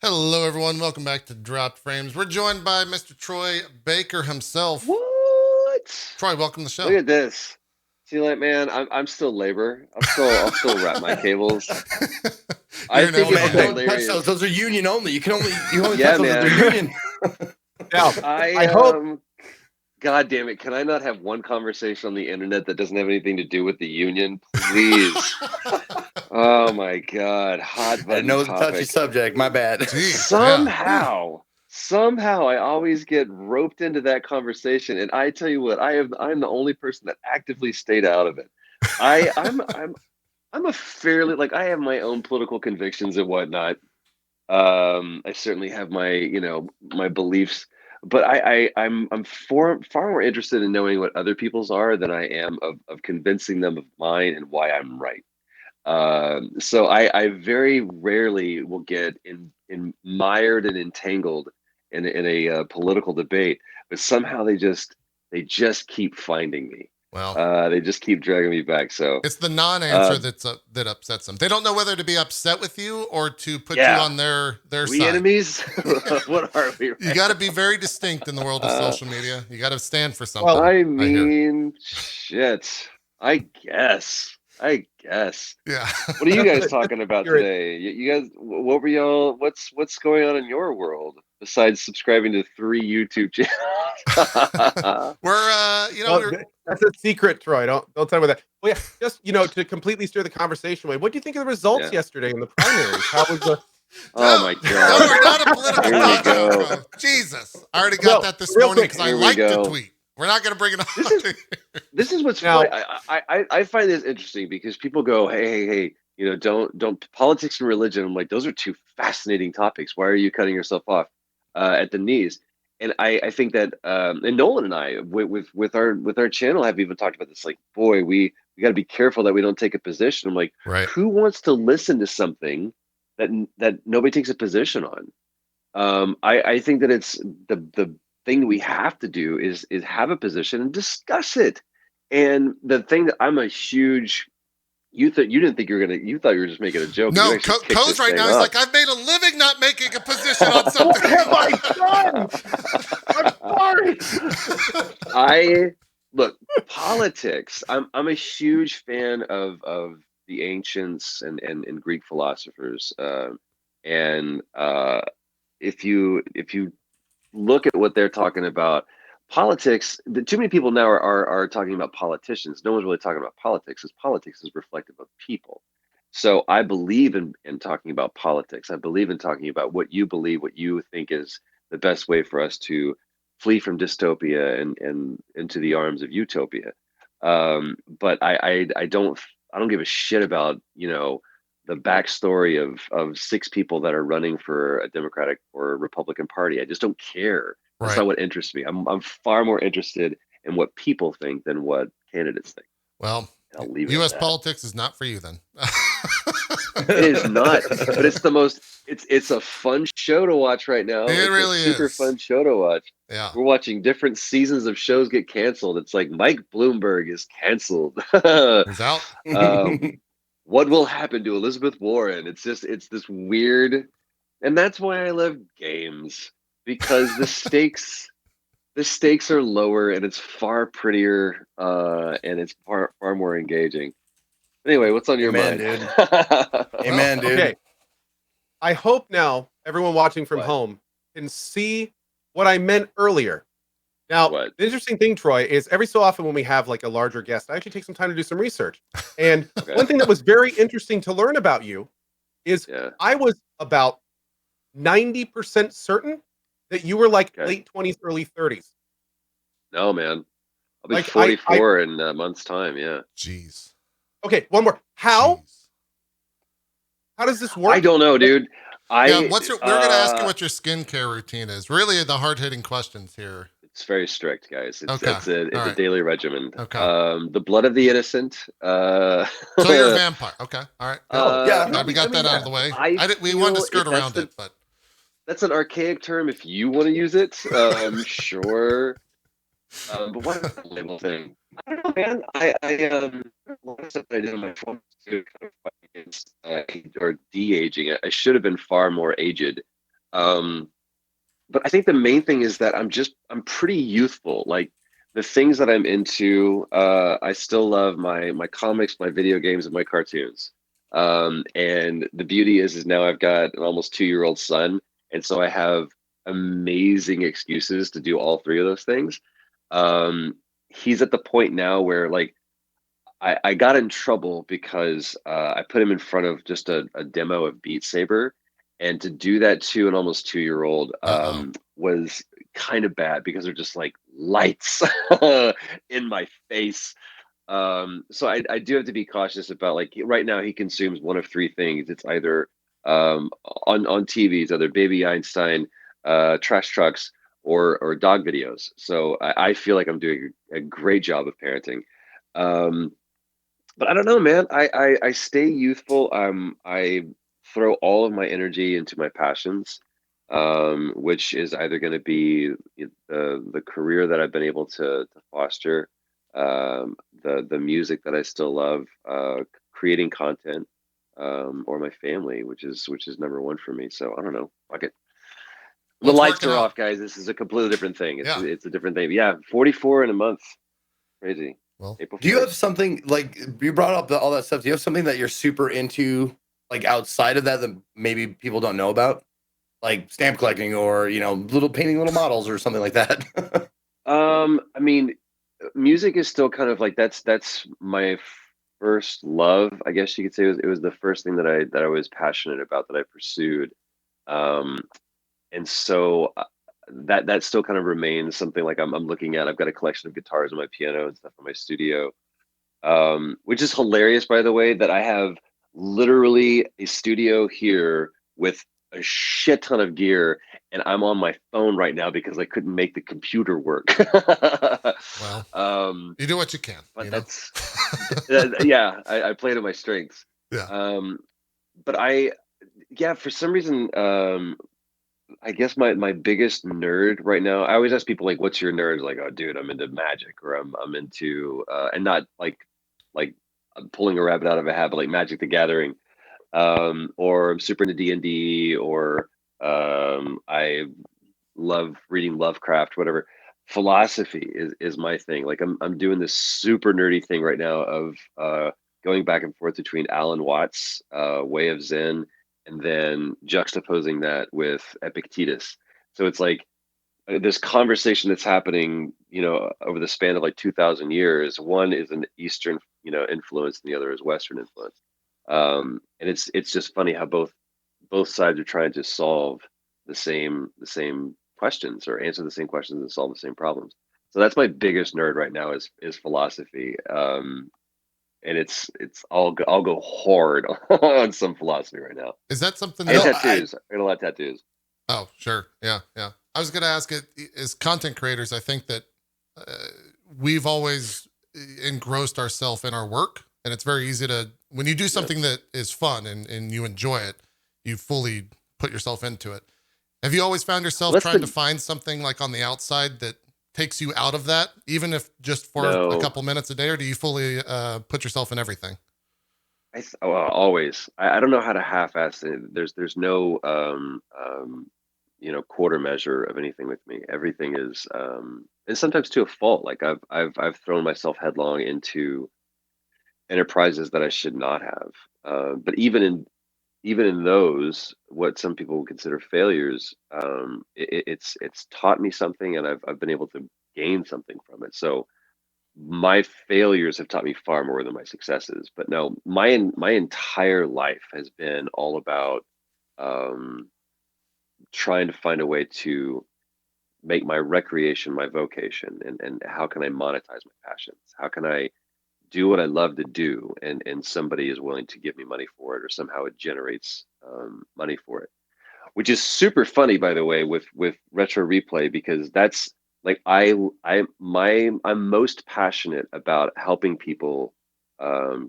Hello, everyone. Welcome back to Dropped Frames. We're joined by Mr. Troy Baker himself. What? Troy, welcome to the show. Look at this. See, like, man, I'm still labor. I'll still wrap my cables. I think it's hilarious. Those are union only. You only Yeah, touch those man. if they're union. Now, I hope. God damn it! Can I not have one conversation on the internet that doesn't have anything to do with the union, please? Oh my God, hot I button know it's a touchy topic. subject. My bad. Jeez, Somehow, I always get roped into that conversation, and I tell you what, I'm the only person that actively stayed out of it. I'm a fairly like I have my own political convictions and whatnot. I certainly have my beliefs, but I'm far more interested in knowing what other people's are than I am of convincing them of mine and why I'm right. So I very rarely will get in mired and entangled in a political debate, but somehow they just keep finding me. Well, They just keep dragging me back. So it's the non-answer that upsets them. They don't know whether to be upset with you or to put you yeah, on their we side. enemies. What are we? You got to be very distinct in the world of social media. You got to stand for something. Well, I mean, shit. I guess. Yeah. What are you guys talking about today? You guys, what were y'all? What's going on in your world besides subscribing to 3 YouTube channels? We're That's a secret, Troy. Don't tell me that. Well, yeah, just to completely steer the conversation away. What do you think of the results yesterday in the primaries? How was the? Oh my God! No, we're not a political Here we go. talk show. Jesus, I already got that this morning because I liked the tweet. We're not going to bring it on. This is what's funny. I find this interesting because people go, hey, don't politics and religion. I'm like, those are two fascinating topics. Why are you cutting yourself off at the knees? And I think that and Nolan and I with our channel have even talked about this. Like, boy, we got to be careful that we don't take a position. I'm like, right. Who wants to listen to something that nobody takes a position on? I think that it's the thing we have to do is have a position and discuss it. And the thing that I'm a huge you didn't think you thought you were just making a joke. No, Co's right now. He's like, I've made a living not making a position on something. What have I done? I'm sorry. I look politics. I'm a huge fan of the ancients and Greek philosophers. And if you look at what they're talking about, politics, too many people now are talking about politicians. No one's really talking about politics, because politics is reflective of people. So I believe in talking about politics. I believe in talking about what you believe, what you think is the best way for us to flee from dystopia and into the arms of utopia. But I don't give a shit about the backstory of 6 people that are running for a Democratic or Republican Party. I just don't care. That's not what interests me. I'm far more interested in what people think than what candidates think. Well, I'll leave it U.S. at that. politics is not for you then. It is not, but it's the most. It's a fun show to watch right now. It really is. Super fun show to watch. Yeah, we're watching different seasons of shows get canceled. It's like Mike Bloomberg is canceled. He's out. What will happen to Elizabeth Warren? It's this weird, and that's why I love games, because the stakes are lower and it's far prettier, and it's far more engaging. Anyway, what's on your mind, dude? Amen, dude. Okay. I hope now everyone watching from home can see what I meant earlier. Now, the interesting thing, Troy, is every so often when we have like a larger guest, I actually take some time to do some research. And one thing that was very interesting to learn about you is I was about 90% certain that you were like late 20s, early 30s. No, man. I'll be 44 in a month's time, yeah. Jeez. Okay, one more. How does this work? I don't know, dude. We're going to ask you what your skincare routine is. Really, the hard-hitting questions here. It's very strict, guys. It's a daily regimen. Okay. The blood of the innocent. So you're a vampire. Okay. All right. We got that out of the way. We wanted to skirt around it, but that's an archaic term. If you want to use it, sure. But what is the label thing? I don't know, man. I what stuff that I did on my phone to kind of fight against or de-aging. I should have been far more aged. But I think the main thing is that I'm pretty youthful. Like the things that I'm into, I still love my comics, my video games, and my cartoons. And the beauty is now I've got an almost 2-year-old son, and so I have amazing excuses to do all three of those things. He's at the point now where like I got in trouble because I put him in front of just a demo of Beat Saber, and to do that to an almost 2-year-old was kind of bad because they're just like lights in my face. So I do have to be cautious about like right now he consumes one of three things. It's either on TV, it's either Baby Einstein, trash trucks, or dog videos. So I feel like I'm doing a great job of parenting. But I don't know, man. I stay youthful. I throw all of my energy into my passions, which is either going to be the career that I've been able to foster, the music that I still love, creating content, or my family, which is number one for me. So I don't know. Fuck it. The What's lights working are out? off, guys. This is a completely different thing. Yeah. It's a different thing. Yeah, 44 in a month. Crazy. Well, April Do you 1st. have something like you brought up all that stuff? Do you have something that you're super into, like outside of that maybe people don't know about, like stamp collecting or little painting little models or something like that? I mean, music is still kind of like that's my first love, I guess you could say. It was the first thing that I was passionate about, that I pursued. Um, and so that still kind of remains something like I'm looking at. I've got a collection of guitars and my piano and stuff in my studio, which is hilarious, by the way, that I have literally a studio here with a shit ton of gear, and I'm on my phone right now because I couldn't make the computer work. well, um, you do what you can. but You know? that's yeah, I play to my strengths. Yeah. But yeah, for some reason, I guess my biggest nerd right now. I always ask people like, "What's your nerd?" Like, "Oh, dude, I'm into magic," or I'm into and not like I'm pulling a rabbit out of a hat, but like Magic the Gathering, or I'm super into D&D, or I love reading Lovecraft, whatever. Philosophy is my thing. Like I'm doing this super nerdy thing right now of going back and forth between Alan Watts' way of Zen, and then juxtaposing that with Epictetus. So it's like this conversation that's happening, over the span of like 2,000 years. One is an Eastern, influence, and the other is Western influence. And it's just funny how both sides are trying to solve the same questions, or answer the same questions and solve the same problems. So that's my biggest nerd right now is philosophy. And I'll go hard on some philosophy right now. Is that something And that tattoos. I got a lot of tattoos. Oh, sure. Yeah, yeah. I was going to ask it as content creators. I think that we've always engrossed ourselves in our work, and it's very easy to, when you do something that is fun and you enjoy it, you fully put yourself into it. Have you always found yourself trying to find something like on the outside that takes you out of that, even if just for a couple minutes a day, or do you fully put yourself in everything? Always. I don't know how to half-ass it. There's no quarter measure of anything with me. Everything is and sometimes to a fault. Like I've thrown myself headlong into enterprises that I should not have. But even in those, what some people would consider failures, it's taught me something, and I've been able to gain something from it. So my failures have taught me far more than my successes. But no, my entire life has been all about trying to find a way to make my recreation my vocation, and how can I monetize my passions? How can I do what I love to do, and somebody is willing to give me money for it, or somehow it generates money for it, which is super funny, by the way, with retro replay, because that's like I'm most passionate about helping people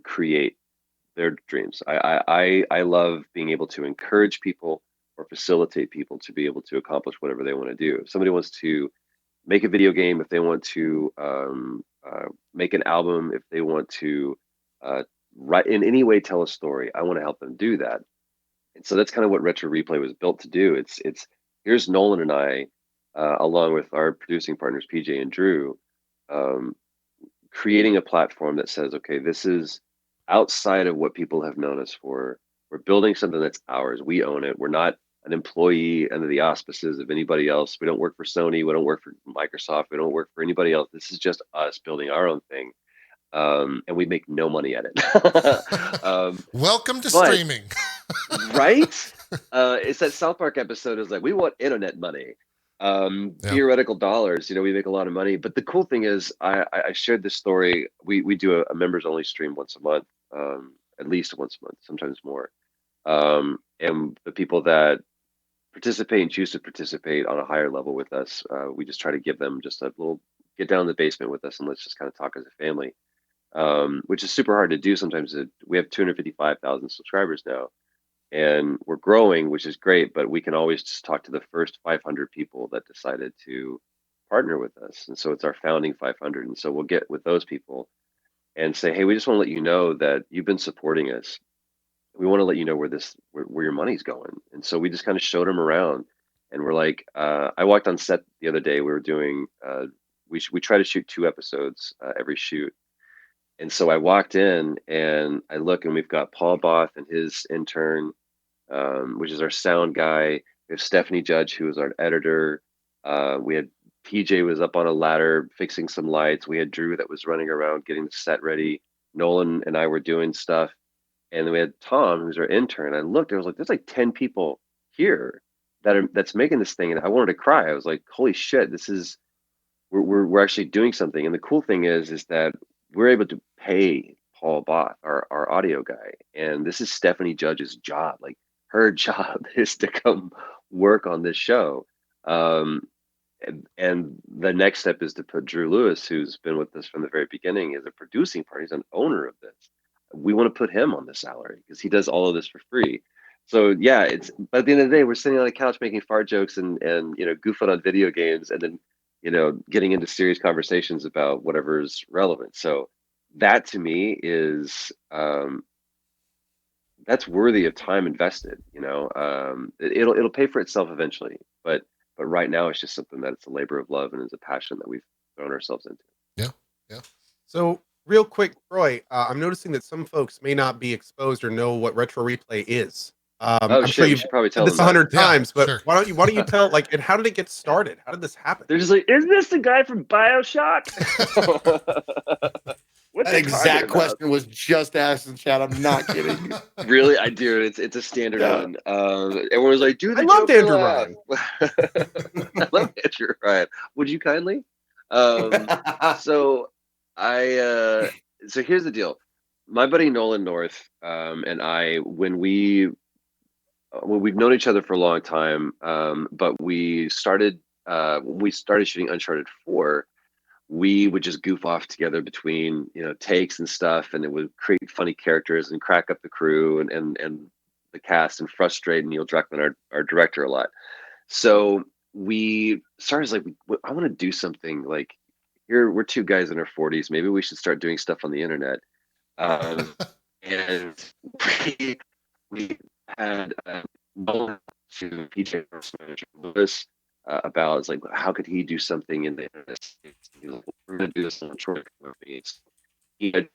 create their dreams. I love being able to encourage people or facilitate people to be able to accomplish whatever they want to do. If somebody wants to make a video game, if they want to make an album, if they want to write, in any way tell a story, I want to help them do that. And so that's kind of what retro replay was built to do. It's here's Nolan and I, along with our producing partners, PJ and Drew, um, creating a platform that says, okay, this is outside of what people have known us for. We're building something that's ours. We own it. We're not an employee under the auspices of anybody else. We don't work for Sony. We don't work for Microsoft. We don't work for anybody else. This is just us building our own thing. And we make no money at it. Welcome to but streaming. right? It's that South Park episode is like, we want internet money. Theoretical dollars, we make a lot of money. But the cool thing is I shared this story. We do a members only stream once a month, at least once a month, sometimes more. And the people that participate and choose to participate on a higher level with us, we just try to give them just a little get down in the basement with us and let's just kind of talk as a family. Which is super hard to do sometimes. We have 255,000 subscribers now, and we're growing, which is great, but we can always just talk to the first 500 people that decided to partner with us. And so it's our founding 500. And so we'll get with those people and say, hey, we just want to let you know that you've been supporting us. We want to let you know where your money's going. And so we just kind of showed them around. And we're like, I walked on set the other day. We were doing, we try to shoot 2 episodes every shoot. And so I walked in and I look and we've got Paul Both and his intern, which is our sound guy. We have Stephanie Judge, who is our editor. We had PJ was up on a ladder fixing some lights. We had Drew that was running around getting the set ready. Nolan and I were doing stuff. And then we had Tom, who's our intern. I looked, I was like, there's like 10 people here that's making this thing. And I wanted to cry. I was like, holy shit, we're actually doing something. And the cool thing is that we're able to pay Paul Both, our audio guy. And this is Stephanie Judge's job. Like her job is to come work on this show. And the next step is to put Drew Lewis, who's been with us from the very beginning, as a producing partner. He's an owner of this. We want to put him on the salary because he does all of this for free. So yeah, but at the end of the day, we're sitting on the couch making fart jokes and goofing on video games, and then getting into serious conversations about whatever's relevant. So that to me is that's worthy of time invested. It'll pay for itself eventually, but right now it's just something that it's a labor of love and is a passion that we've thrown ourselves into. Yeah. So real quick, Troy, I'm noticing that some folks may not be exposed or know what retro replay is. I'm sure you've should probably tell said this them 100 that. times, Yeah, but sure. why don't you tell, like, and how did it get started? How did this happen? They're just like, isn't this the guy from BioShock? That exact question was just asked in chat. I'm not kidding. Really, I do. It's a standard one. Everyone was like, "Do the I loved Joker Andrew laugh." Ryan. I love Andrew Ryan. Would you kindly? So so here's the deal. My buddy Nolan North and I, when we've known each other for a long time, but we started shooting Uncharted 4. We would just goof off together between takes and stuff, and it would create funny characters and crack up the crew and the cast and frustrate Neil Druckmann, our director, a lot. So we started like, I want to do something like, here we're 2 guys in our 40s, maybe we should start doing stuff on the internet. And we had Nolan to PJ manager Lewis about, it's like, how could he do something in the internet? We're going to do this on short movies. He had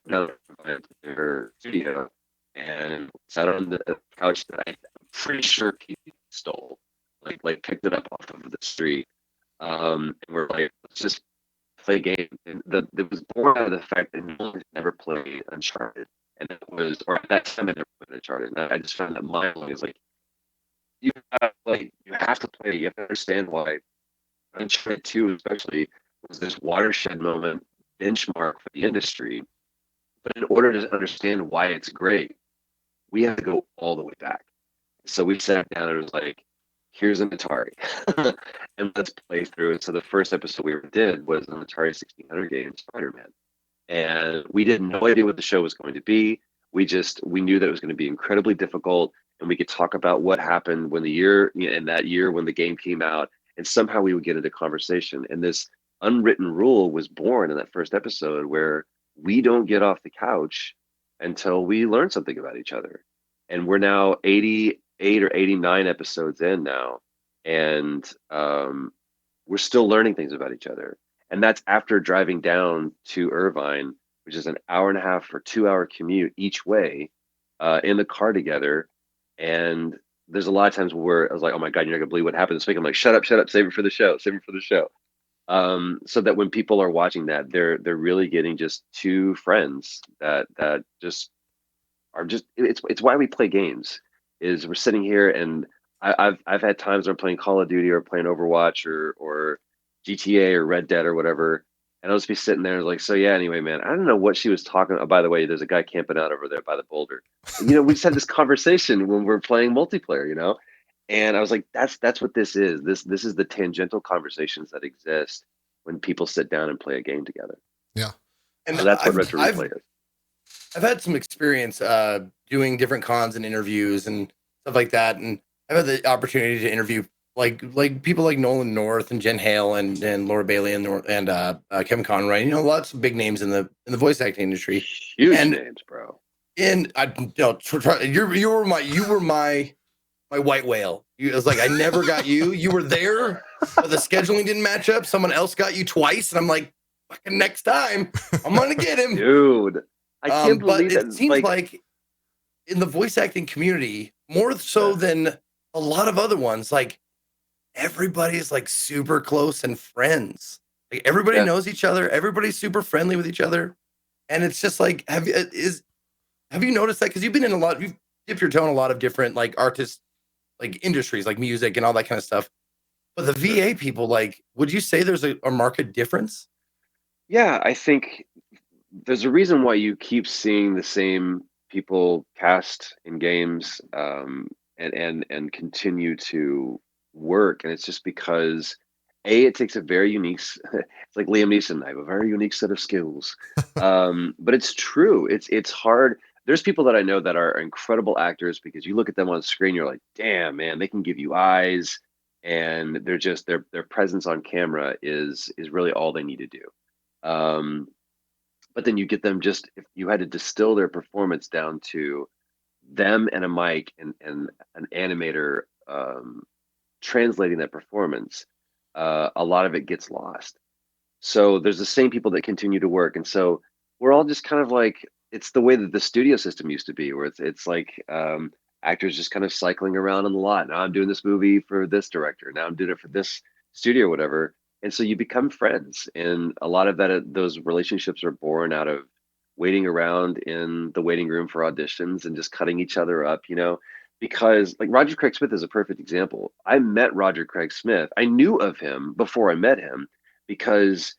her studio and sat on the couch that I'm pretty sure he stole, like picked it up off of the street. And we're like, let's just play a game. And that was born out of the fact that no one had never played Uncharted, and or at that time I never played Uncharted. And I just found that mind blowing. It's like, you have to play. You have to understand why Uncharted 2 especially was this watershed moment, benchmark for the industry. But in order to understand why it's great, we have to go all the way back. So we sat down and it was like, here's an Atari, and let's play through it. So the first episode we ever did was an Atari 1600 game, Spider-Man. And we had no idea what the show was going to be. We knew that it was going to be incredibly difficult, and we could talk about what happened when that year when the game came out, and somehow we would get into conversation. And this unwritten rule was born in that first episode, where we don't get off the couch until we learn something about each other. And we're now 88 or 89 episodes in now, and we're still learning things about each other. And that's after driving down to Irvine, which is an hour and a half or 2 hour commute each way, in the car together. And there's a lot of times where I was like, "Oh my God, you're not gonna believe what happened this week." I'm like, "Shut up, shut up, save it for the show, save it for the show." So that when people are watching that, they're really getting just two friends that just are just it's why we play games. Is we're sitting here and I've had times where I'm playing Call of Duty or playing Overwatch or GTA or Red Dead or whatever, and I'll just be sitting there like, so yeah, anyway, man, I don't know what she was talking about. By the way, there's a guy camping out over there by the boulder. We just had this conversation when we're playing multiplayer. And I was like, that's what this is. This is the tangential conversations that exist when people sit down and play a game together. Yeah. And So that's what Retro Replay is. I've had some experience doing different cons and interviews and stuff like that, and I've had the opportunity to interview like people like Nolan North and Jen Hale and Laura Bailey and Kevin Conroy. Lots of big names in the voice acting industry. Huge names, bro. And you were my white whale. It was like I never got you. You were there, but the scheduling didn't match up. Someone else got you twice, and I'm like, fucking next time, I'm gonna get him, dude. I can't believe but it seems like in the voice acting community, more so than a lot of other ones, like everybody's like super close and friends. Like everybody knows each other. Everybody's super friendly with each other, and it's just like, have you noticed that? Because you've dipped your toe in a lot of different like artists, like industries, like music and all that kind of stuff. But the VA people, like, would you say there's a market difference? Yeah, I think there's a reason why you keep seeing the same people cast in games, and continue to work, and it's just because it takes a very unique it's like Liam Neeson. I have a very unique set of skills. But it's true. It's hard. There's people that I know that are incredible actors because you look at them on screen, you're like, damn, man, they can give you eyes, and they're just their presence on camera is really all they need to do. Um, but then you get them, just if you had to distill their performance down to them and a mic and an animator, translating that performance, a lot of it gets lost. So there's the same people that continue to work, and so we're all just kind of like, it's the way that the studio system used to be, where it's like, actors just kind of cycling around on the lot. Now I'm doing this movie for this director. Now I'm doing it for this studio, or whatever. And so you become friends, and a lot of those relationships are born out of waiting around in the waiting room for auditions and just cutting each other up. Because like Roger Craig Smith is a perfect example. I met Roger Craig Smith. I knew of him before I met him because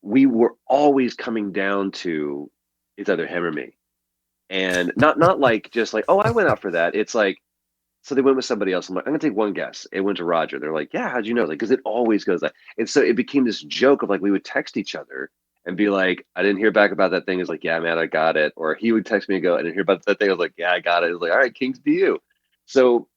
we were always coming down to it's either him or me. And not like just like, oh, I went out for that. It's like, so they went with somebody else. I'm like, I'm gonna take one guess. It went to Roger. They're like, yeah, how'd you know? Like, because it always goes like, and so it became this joke of like we would text each other and be like, I didn't hear back about that thing. It's like, yeah, man, I got it. Or he would text me and go, I didn't hear about that thing. I was like, yeah, I got it. It was like, all right, Kings to you. So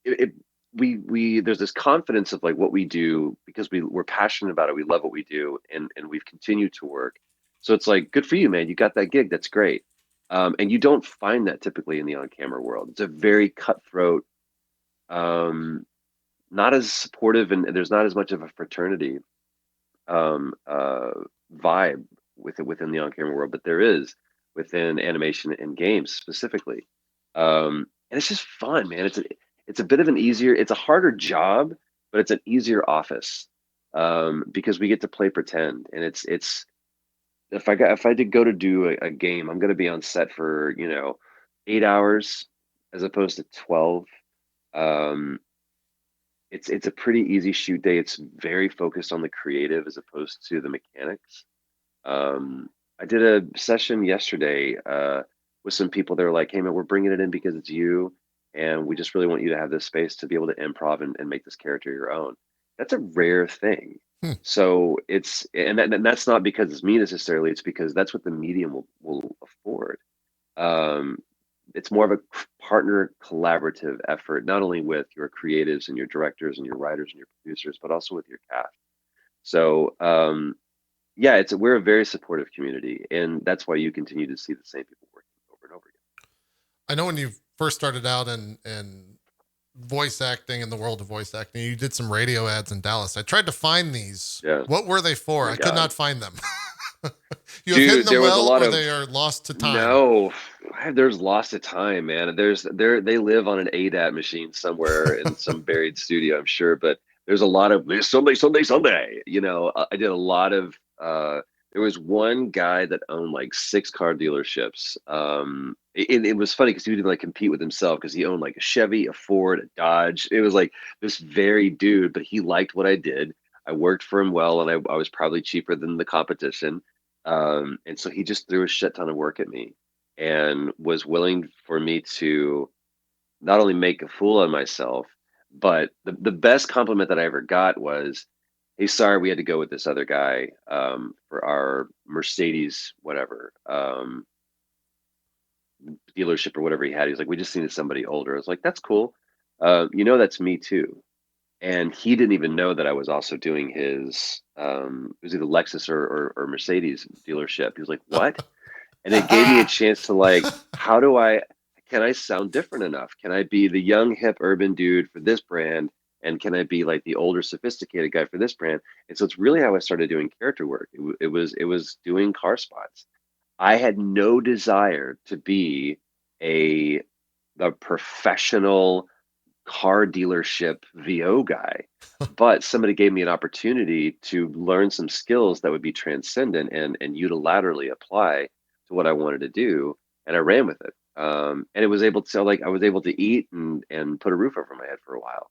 we there's this confidence of like what we do because we're passionate about it. We love what we do, and we've continued to work. So it's like, good for you, man. You got that gig. That's great. And you don't find that typically in the on-camera world. It's a very cutthroat, not as supportive, and there's not as much of a fraternity, vibe within the on-camera world, but there is within animation and games specifically. And it's just fun, man. It's a bit of it's a harder job, but it's an easier office, because we get to play pretend, and it's if I did go to do a game, I'm going to be on set for 8 hours as opposed to 12. Um, it's a pretty easy shoot day. It's very focused on the creative as opposed to the mechanics. I did a session yesterday, with some people. They're like, "Hey man, we're bringing it in because it's you, and we just really want you to have this space to be able to improv and make this character your own." That's a rare thing. Hmm. So and that's not because it's me necessarily. It's because that's what the medium will afford. Um, it's more of a partner collaborative effort, not only with your creatives and your directors and your writers and your producers, but also with your cast. So yeah, we're a very supportive community, and that's why you continue to see the same people working over and over again. I know when you first started out and voice acting in the world of voice acting. You did some radio ads in Dallas. I tried to find these. Yeah. What were they for? Oh my I could God. not find them. You have Dude, hidden them there was a well, lot or of they are lost to time. no. There's lost to time, man. They live on an ADAT machine somewhere in some buried studio, I'm sure. But there's a lot of Sunday. You know, I did a lot of. There was one guy that owned like 6 car dealerships. It was funny because he would like compete with himself because he owned like a Chevy, a Ford, a Dodge. It was like this very dude, but he liked what I did. I worked for him well, and I was probably cheaper than the competition. And so he just threw a shit ton of work at me and was willing for me to not only make a fool of myself, but the best compliment that I ever got was, "Hey, sorry, we had to go with this other guy for our Mercedes, whatever, dealership or whatever he had." He's like, "We just needed somebody older." I was like, "That's cool. That's me too." And he didn't even know that I was also doing his it was either Lexus or Mercedes dealership. He was like, "What?" And it gave me a chance to like, can I sound different enough? Can I be the young hip urban dude for this brand? And can I be like the older sophisticated guy for this brand? And so it's really how I started doing character work. It was doing car spots. I had no desire to be a the professional car dealership VO guy, but somebody gave me an opportunity to learn some skills that would be transcendent and unilaterally apply to what I wanted to do, and I ran with it. And it was able to like I was able to eat and put a roof over my head for a while.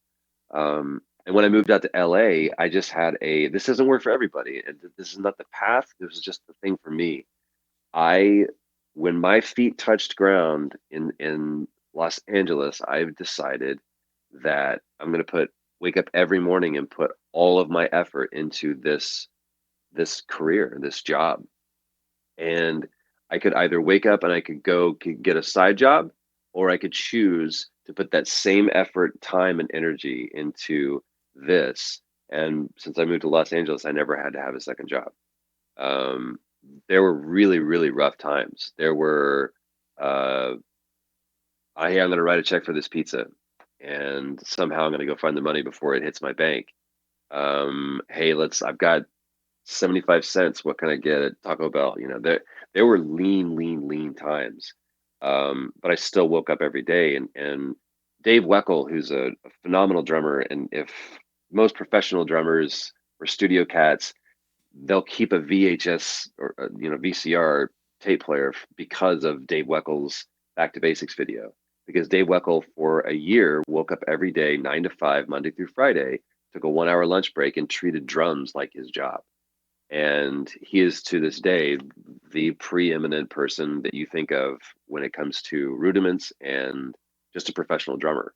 And when I moved out to LA, I just had this doesn't work for everybody, and this is not the path. This is just the thing for me. I When my feet touched ground in Los Angeles, I've decided that I'm going to wake up every morning and put all of my effort into this career, this job. And I could either wake up and I could get a side job, or I could choose to put that same effort, time, and energy into this. And since I moved to Los Angeles, I never had to have a second job. Um, there were really, really rough times. There were, hey, I'm going to write a check for this pizza, and somehow I'm going to go find the money before it hits my bank. Hey, I've got 75 cents. What can I get at Taco Bell? There were lean times. But I still woke up every day. And Dave Weckl, who's a phenomenal drummer, and if most professional drummers or studio cats, they'll keep a VHS or VCR tape player because of Dave Weckl's Back to Basics video. Because Dave Weckl for a year woke up every day 9 to 5 Monday through Friday, took a 1 hour lunch break, and treated drums like his job. And he is to this day the preeminent person that you think of when it comes to rudiments and just a professional drummer.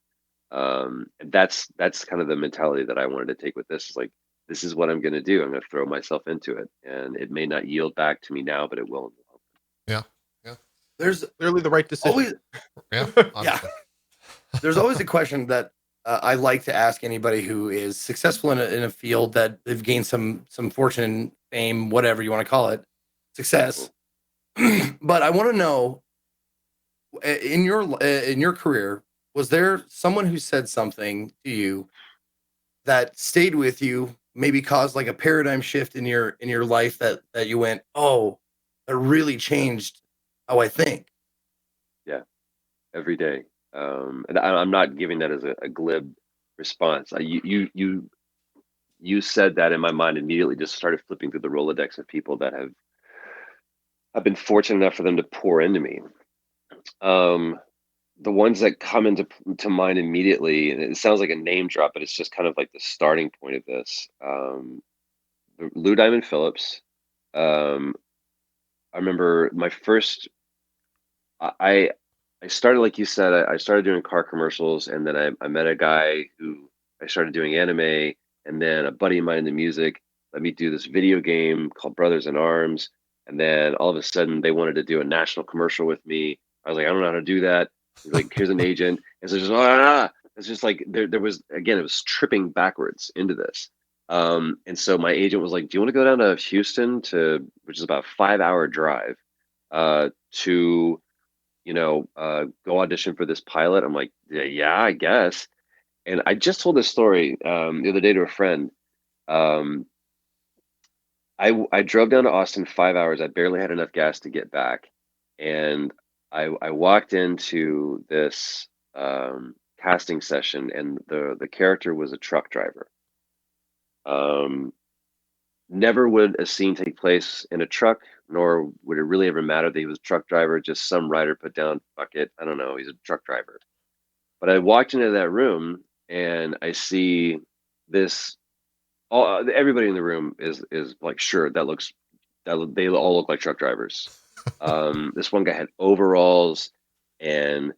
And that's kind of the mentality that I wanted to take with this. Is like, this is what I'm going to do. I'm going to throw myself into it, and it may not yield back to me now, but it will. Yeah, yeah. There's clearly the right decision. Always, Yeah, yeah. There's always a question that I like to ask anybody who is successful in a field that they've gained some fortune, fame, whatever you want to call it, success. But I want to know, in your career, was there someone who said something to you that stayed with you, maybe caused like a paradigm shift in your life that you went, oh, it really changed how I think? Yeah, every day. And I'm not giving that as a glib response. You said that, in my mind immediately just started flipping through the Rolodex of people that I've been fortunate enough for them to pour into me. The ones that come into mind immediately, and it sounds like a name drop, but it's just kind of like the starting point of this. Lou Diamond Phillips. I remember my first. I I started, like you said, I started doing car commercials, and then I met a guy who I started doing anime, and then a buddy of mine in the music let me do this video game called Brothers in Arms, and then all of a sudden they wanted to do a national commercial with me. I was like, I don't know how to do that. He's like, here's an agent, and so just it's just like there was, again, it was tripping backwards into this. And so my agent was like, do you want to go down to Houston, which is about a 5 hour drive, to go audition for this pilot? I'm like, yeah, I guess. And I just told this story the other day to a friend. Um, I drove down to Austin 5 hours. I barely had enough gas to get back, and I walked into this casting session, and the character was a truck driver. Um, Never would a scene take place in a truck, nor would it really ever matter that he was a truck driver. Just some writer put down, fuck it, I don't know, he's a truck driver. But I walked into that room and I see this. All everybody in the room is like, sure, they all look like truck drivers. This one guy had overalls and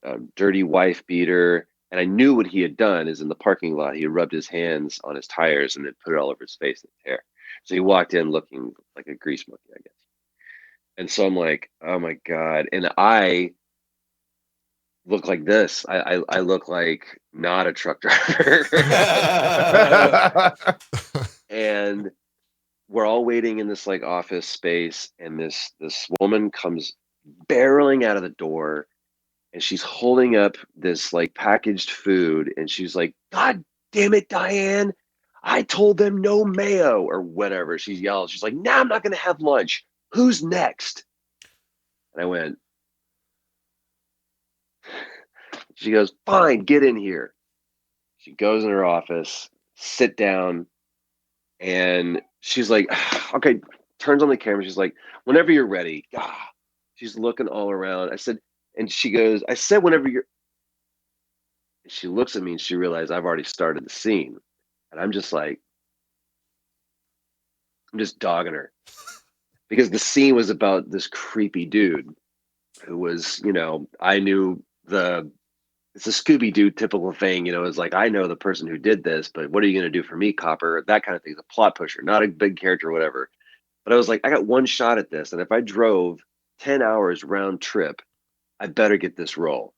a dirty wife beater, and I knew what he had done is in the parking lot he had rubbed his hands on his tires and then put it all over his face and his hair. So he walked in looking like a grease monkey, I guess. And so I'm like, oh my god! And I look like this. I look like not a truck driver. And we're all waiting in this like office space, and this woman comes barreling out of the door, and she's holding up this like packaged food, and she's like, God damn it, Diane, I told them no mayo or whatever. She's yelling. She's like, nah, I'm not gonna have lunch. Who's next? And I went, she goes, fine, get in here. She goes in her office, sit down, and she's like, okay, turns on the camera. She's like, whenever you're ready. She's looking all around. I said, and she goes, I said, whenever you're. She looks at me and she realized I've already started the scene. And I'm just like, I'm just dogging her because the scene was about this creepy dude who was, I knew it's a Scooby Doo typical thing, it's like, I know the person who did this, but what are you going to do for me, Copper? That kind of thing. The plot pusher, not a big character or whatever. But I was like, I got one shot at this. And if I drove 10 hours round trip, I better get this role.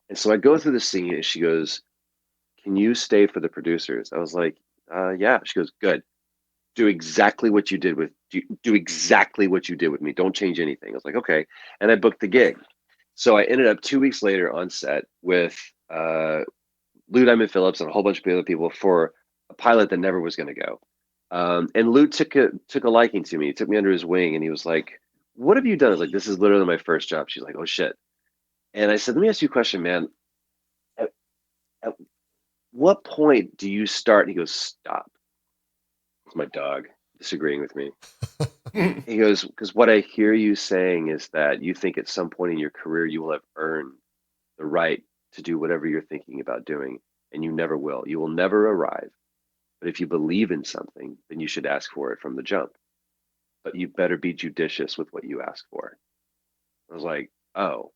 And so I go through the scene and she goes, can you stay for the producers? I was like, yeah. She goes, good. Do exactly what you did with do exactly what you did with me. Don't change anything. I was like, okay. And I booked the gig. So I ended up 2 weeks later on set with Lou Diamond Phillips and a whole bunch of other people for a pilot that never was going to go. And Lou took a liking to me. He took me under his wing and he was like, what have you done? I was like, this is literally my first job. She's like, oh shit. And I said, let me ask you a question, man. At what point do you start? And he goes, stop. It's my dog disagreeing with me. He goes, because what I hear you saying is that you think at some point in your career you will have earned the right to do whatever you're thinking about doing, and you never will. You will never arrive. But if you believe in something, then you should ask for it from the jump. But you better be judicious with what you ask for. I was like, oh.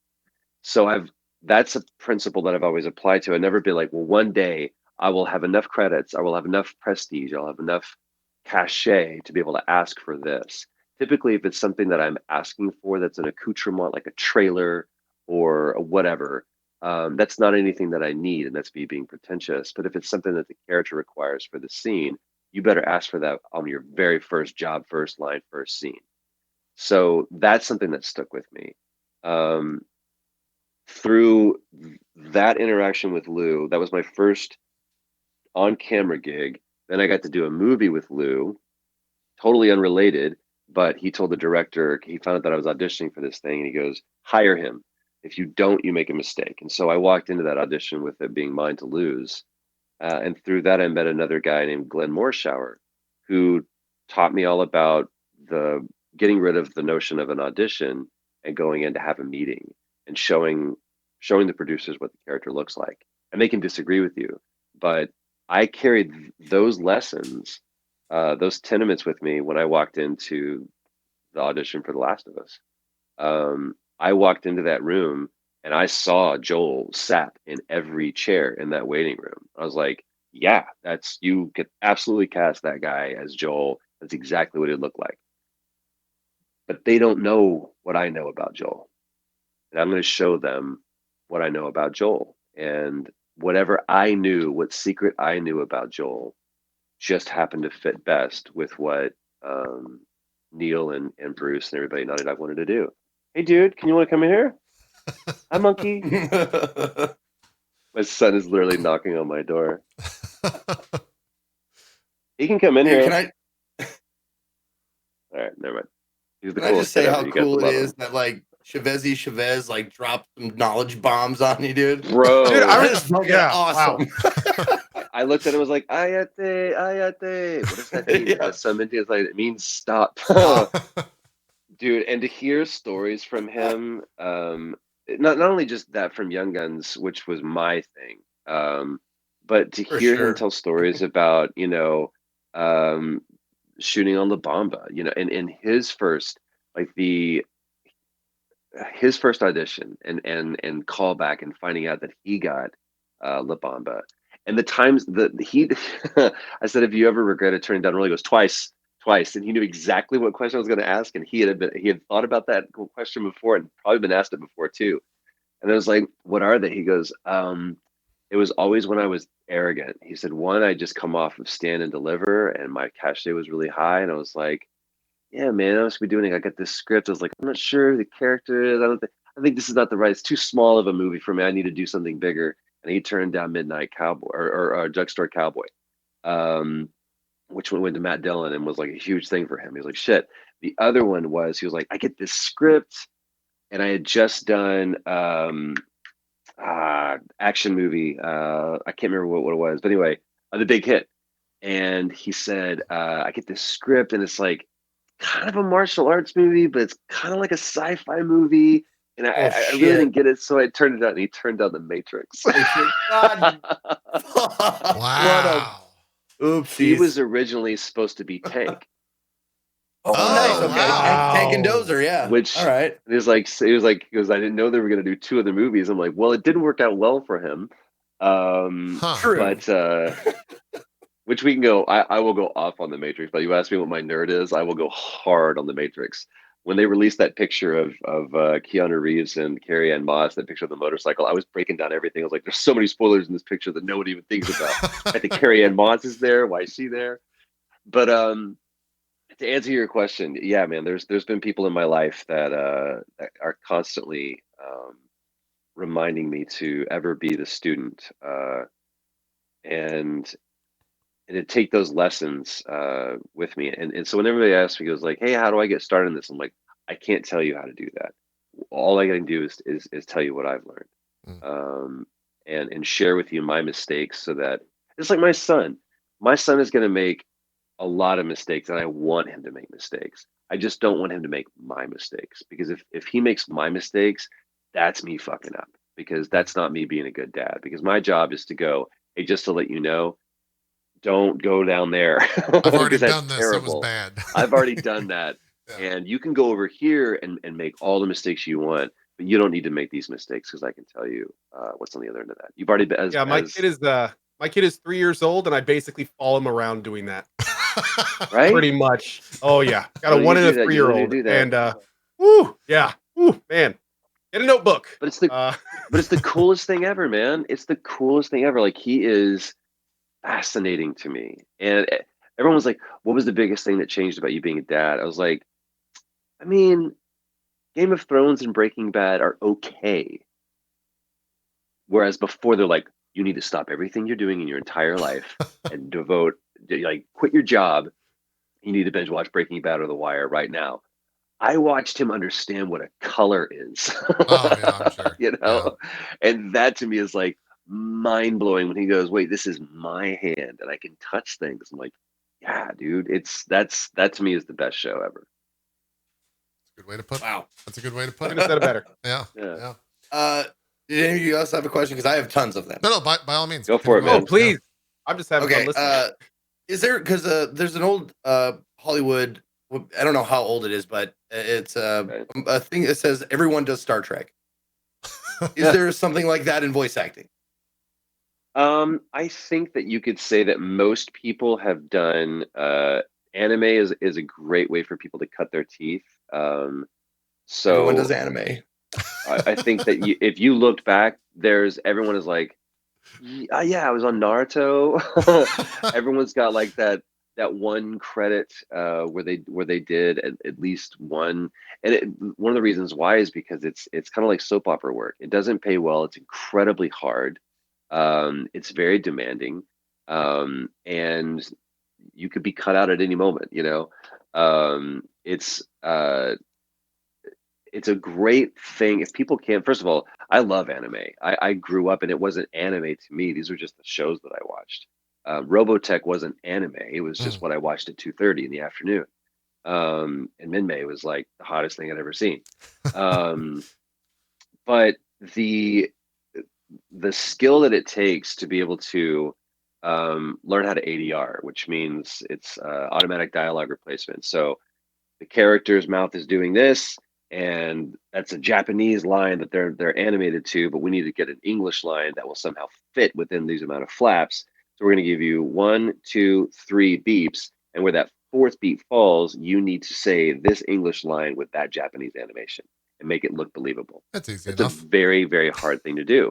So that's a principle that I've always applied to. I've never been like, well, one day I will have enough credits, I will have enough prestige, I'll have enough cachet to be able to ask for this. Typically, if it's something that I'm asking for that's an accoutrement, like a trailer or a whatever, that's not anything that I need, and that's me being pretentious. But if it's something that the character requires for the scene, you better ask for that on your very first job, first line, first scene. So that's something that stuck with me. Through that interaction with Lou, that was my first on-camera gig. Then I got to do a movie with Lou, totally unrelated, but he told the director, he found out that I was auditioning for this thing, and he goes, hire him. If you don't, you make a mistake. And so I walked into that audition with it being mine to lose. And through that, I met another guy named Glenn Morshower, who taught me all about the getting rid of the notion of an audition and going in to have a meeting and showing the producers what the character looks like. And they can disagree with you, but I carried those lessons, those tenements with me when I walked into the audition for The Last of Us. I walked into that room and I saw Joel sat in every chair in that waiting room. I was like, yeah, you could absolutely cast that guy as Joel. That's exactly what it looked like. But they don't know what I know about Joel. And I'm going to show them what I know about Joel. And whatever I knew, what secret I knew about Joel, just happened to fit best with what Neil and Bruce and everybody at Naughty Dog wanted to do. Hey, dude, can you want to come in here? Hi, monkey. My son is literally knocking on my door. He can come in Dude, here. can I All right, never mind. He's the can I just coolest kid say how ever. You guys cool would it love is him. that like Chavez like dropped some knowledge bombs on you, dude? Bro, Dude, That is fucking wow. awesome. I looked at him and was like, ayate, ayate. What does that mean? Yeah. Some Indians like, it means stop. Dude, and to hear stories from him, not only just that from Young Guns, which was my thing, but to For hear him sure. tell stories about, um, shooting on La Bamba, and his first, like his first audition and callback and finding out that he got La Bamba, and the times that he, I said, have you ever regretted turning down a role? He goes, twice, twice, and he knew exactly what question I was going to ask, and he had thought about that question before and probably been asked it before too. And I was like, what are they? He goes, it was always when I was arrogant. He said, one, I just come off of Stand and Deliver, and my cachet was really high, and I was like, yeah, man, I was be doing. I got this script. I was like, I'm not sure who the character is. I think this is not the right. It's too small of a movie for me. I need to do something bigger. And he turned down Midnight Cowboy or Drugstore Cowboy, um, which one went to Matt Dillon and was like a huge thing for him. He was like, shit. The other one was he was like, I get this script, and I had just done action movie. I can't remember what it was, but anyway, The Big Hit. And he said, I get this script, and it's like kind of a martial arts movie, but it's kind of like a sci-fi movie. And Oh I really shit. didn't get it, so I turned it on. And he turned on The Matrix. Matrix. God. Wow. What a oopsies. He was originally supposed to be Tank, Oh, nice. Okay. wow. Tank and Dozer, yeah. which All right. he was like, he goes, I didn't know they were going to do two other movies. I'm like, well, it didn't work out well for him. Huh. True. But which we can go. I will go off on The Matrix, but you asked me what my nerd is. I will go hard on The Matrix. When they released that picture of Keanu Reeves and Carrie Ann Moss, that picture of the motorcycle, I was breaking down everything. I was like, "There's so many spoilers in this picture that nobody even thinks about." I think Carrie Ann Moss is there. Why is she there? But to answer your question, yeah, man, there's been people in my life that are constantly reminding me to ever be the student, and to take those lessons with me. And so when everybody asks me, goes like, "Hey, how do I get started in this?" I'm like, I can't tell you how to do that. All I can do is tell you what I've learned, Mm. and share with you my mistakes, so that it's like my son. My son is going to make a lot of mistakes, and I want him to make mistakes. I just don't want him to make my mistakes, because if he makes my mistakes, that's me fucking up, because that's not me being a good dad. Because my job is to go, hey, just to let you know, don't go down there, I've already because that's done this. It was terrible. bad. I've already done that. Yeah. And you can go over here and make all the mistakes you want, but you don't need to make these mistakes, because I can tell you what's on the other end of that. You've already been Yeah, my kid is 3 years old, and I basically follow him around doing that. right. Pretty much. Oh yeah, got a You 1 need and to a do that. You need to 3-year-old, do that. and woo, yeah, woo, man, get a notebook. But it's the coolest thing ever, man. It's the coolest thing ever. Like, he is fascinating to me. And everyone was like, "What was the biggest thing that changed about you being a dad?" I was like, I mean, Game of Thrones and Breaking Bad are okay. Whereas before, they're like, you need to stop everything you're doing in your entire life and quit your job. You need to binge watch Breaking Bad or The Wire right now. I watched him understand what a color is. Oh yeah, I'm sure. Yeah. And that to me is like mind blowing when he goes, "Wait, this is my hand and I can touch things." I'm like, "Yeah, dude, that to me is the best show ever." Good way to put. Wow. That's a good way to put Couldn't it. have said it better. Yeah. Yeah. Yeah. Did any of you else have a question? Because I have tons of them. No, by all means. Go for it, continue. man. Oh please, I'm just having fun Okay. listening. Is there, because there's an old Hollywood, I don't know how old it is, but it's Okay. a thing that says everyone does Star Trek. Is there something like that in voice acting? I think that you could say that most people have done anime is a great way for people to cut their teeth. Everyone So does anime. I think that if you looked back, everyone is like, yeah, I was on Naruto. Everyone's got like that one credit where they did at least one, and one of the reasons why is because it's kind of like soap opera work. It doesn't pay well. It's incredibly hard. It's very demanding, and you could be cut out at any moment. It's a great thing if people can. First of all, I love anime. I grew up and it wasn't anime to me. These were just the shows that I watched. Robotech wasn't anime. It was just Mm. what I watched at 2:30 in the afternoon. And Minmay was like the hottest thing I'd ever seen. Um, but the skill that it takes to be able to learn how to ADR, which means it's automatic dialogue replacement. So the character's mouth is doing this, and that's a Japanese line that they're animated to, but we need to get an English line that will somehow fit within these amount of flaps. So we're going to give you 1, 2, 3 beeps, and where that fourth beep falls, you need to say this English line with that Japanese animation and make it look believable. That's easy It's a enough. very, very hard thing to do.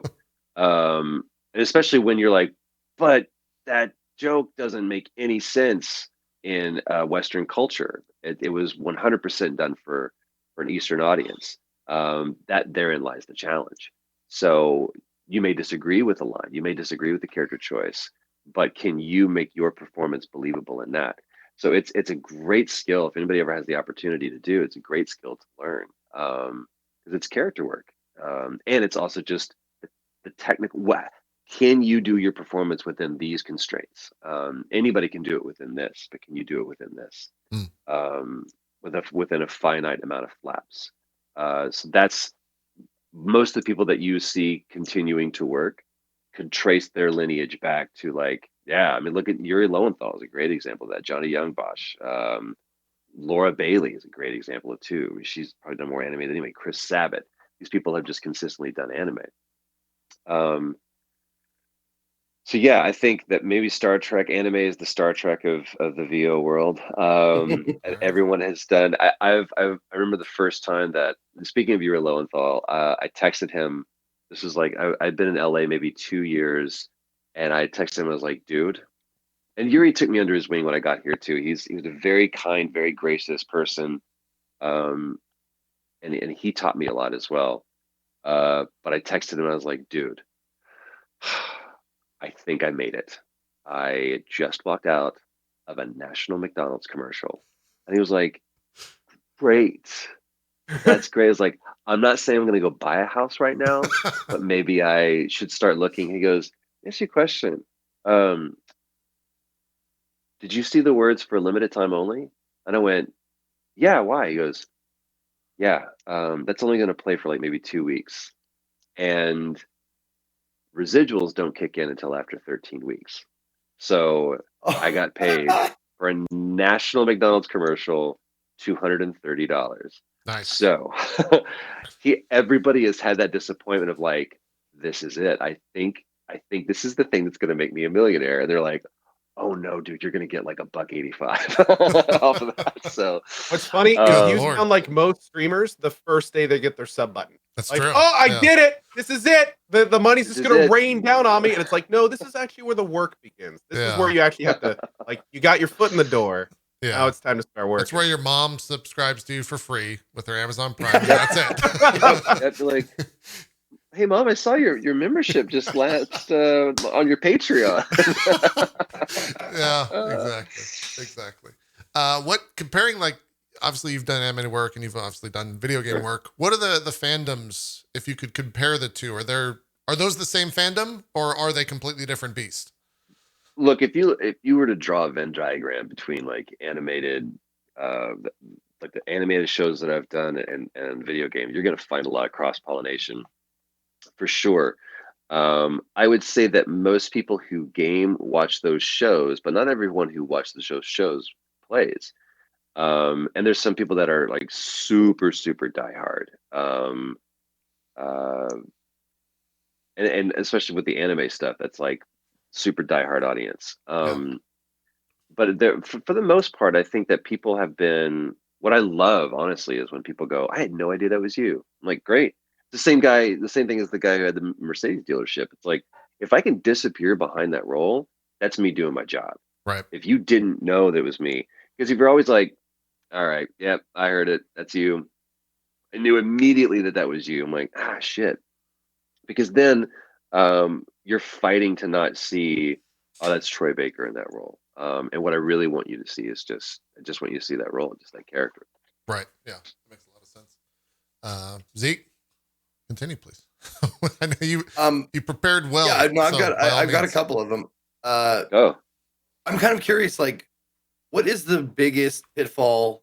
And especially when you're like, but that joke doesn't make any sense in Western culture. It was 100% done for an Eastern audience. That therein lies the challenge. So you may disagree with the line, you may disagree with the character choice, but can you make your performance believable in that? So it's a great skill. If anybody ever has the opportunity to do, it's a great skill to learn because it's character work, and it's also just the technical. What can you do your performance within these constraints? Anybody can do it within this, but can you do it within this? Mm. Within a finite amount of flaps. So that's most of the people that you see continuing to work could trace their lineage back to like, yeah, I mean, look at Yuri Lowenthal is a great example of that. Johnny Youngbosch, Laura Bailey is a great example of too. She's probably done more anime than anybody. Chris Sabat. These people have just consistently done anime. Um, So yeah, I think that maybe Star Trek anime is the Star Trek of the VO world. And everyone has done. I remember the first time that speaking of Yuri Lowenthal, I texted him. This was like I'd been in LA maybe 2 years, and I texted him. I was like, dude. And Yuri took me under his wing when I got here too. He was a very kind, very gracious person, um, and he taught me a lot as well. But I texted him. And I was like, dude. I think I made it. I just walked out of a national McDonald's commercial. And he was like, great. That's great. I was like, I'm not saying I'm going to go buy a house right now, but maybe I should start looking. He goes, ask you a question. Um, did you see the words for limited time only? And I went, yeah, why? He goes, yeah, that's only going to play for like maybe 2 weeks. And residuals don't kick in until after 13 weeks. So I got paid for a national McDonald's commercial $230. Nice. So everybody has had that disappointment of like, this is it. I think this is the thing that's going to make me a millionaire. And they're like, oh no, dude, you're going to get like $1.85 off of that. So what's funny is Good you Lord. sound like most streamers the first day they get their sub button. That's Like, true. oh, I Yeah. did it. This is it. The money's This just is gonna it. rain down on me. And it's like, no, this is actually where the work begins. This is where you actually have to, like, you got your foot in the door. Yeah. Now it's time to start working. That's where your mom subscribes to you for free with her Amazon Prime. That's it. That's like, hey mom, I saw your membership just last on your Patreon. Yeah, exactly. What comparing like obviously you've done anime work and you've obviously done video game work. What are the fandoms if you could compare the two? Are those the same fandom or are they completely different beasts? Look, if you were to draw a Venn diagram between like animated like the animated shows that I've done and video games, you're gonna find a lot of cross pollination for sure. I would say that most people who game watch those shows, but not everyone who watches the shows plays. And there's some people that are like super, super diehard. Uh, and especially with the anime stuff, that's like super diehard audience. But for the most part, I think that people have been. What I love, honestly, is when people go, "I had no idea that was you." I'm like, "Great." The same guy, the same thing as the guy who had the Mercedes dealership. It's like if I can disappear behind that role, that's me doing my job. Right. If you didn't know that it was me, because if you're always like, "All right, yep, I heard it. That's you." I knew immediately that was you. I'm like, ah, shit. Because then you're fighting to not see, oh, that's Troy Baker in that role. And what I really want you to see is I just want you to see that role, just that character. Right. Yeah. That makes a lot of sense. Zeke, continue, please. I know you prepared well. Yeah, no, I've got a means. couple of them. Oh, I'm kind of curious, like, what is the biggest pitfall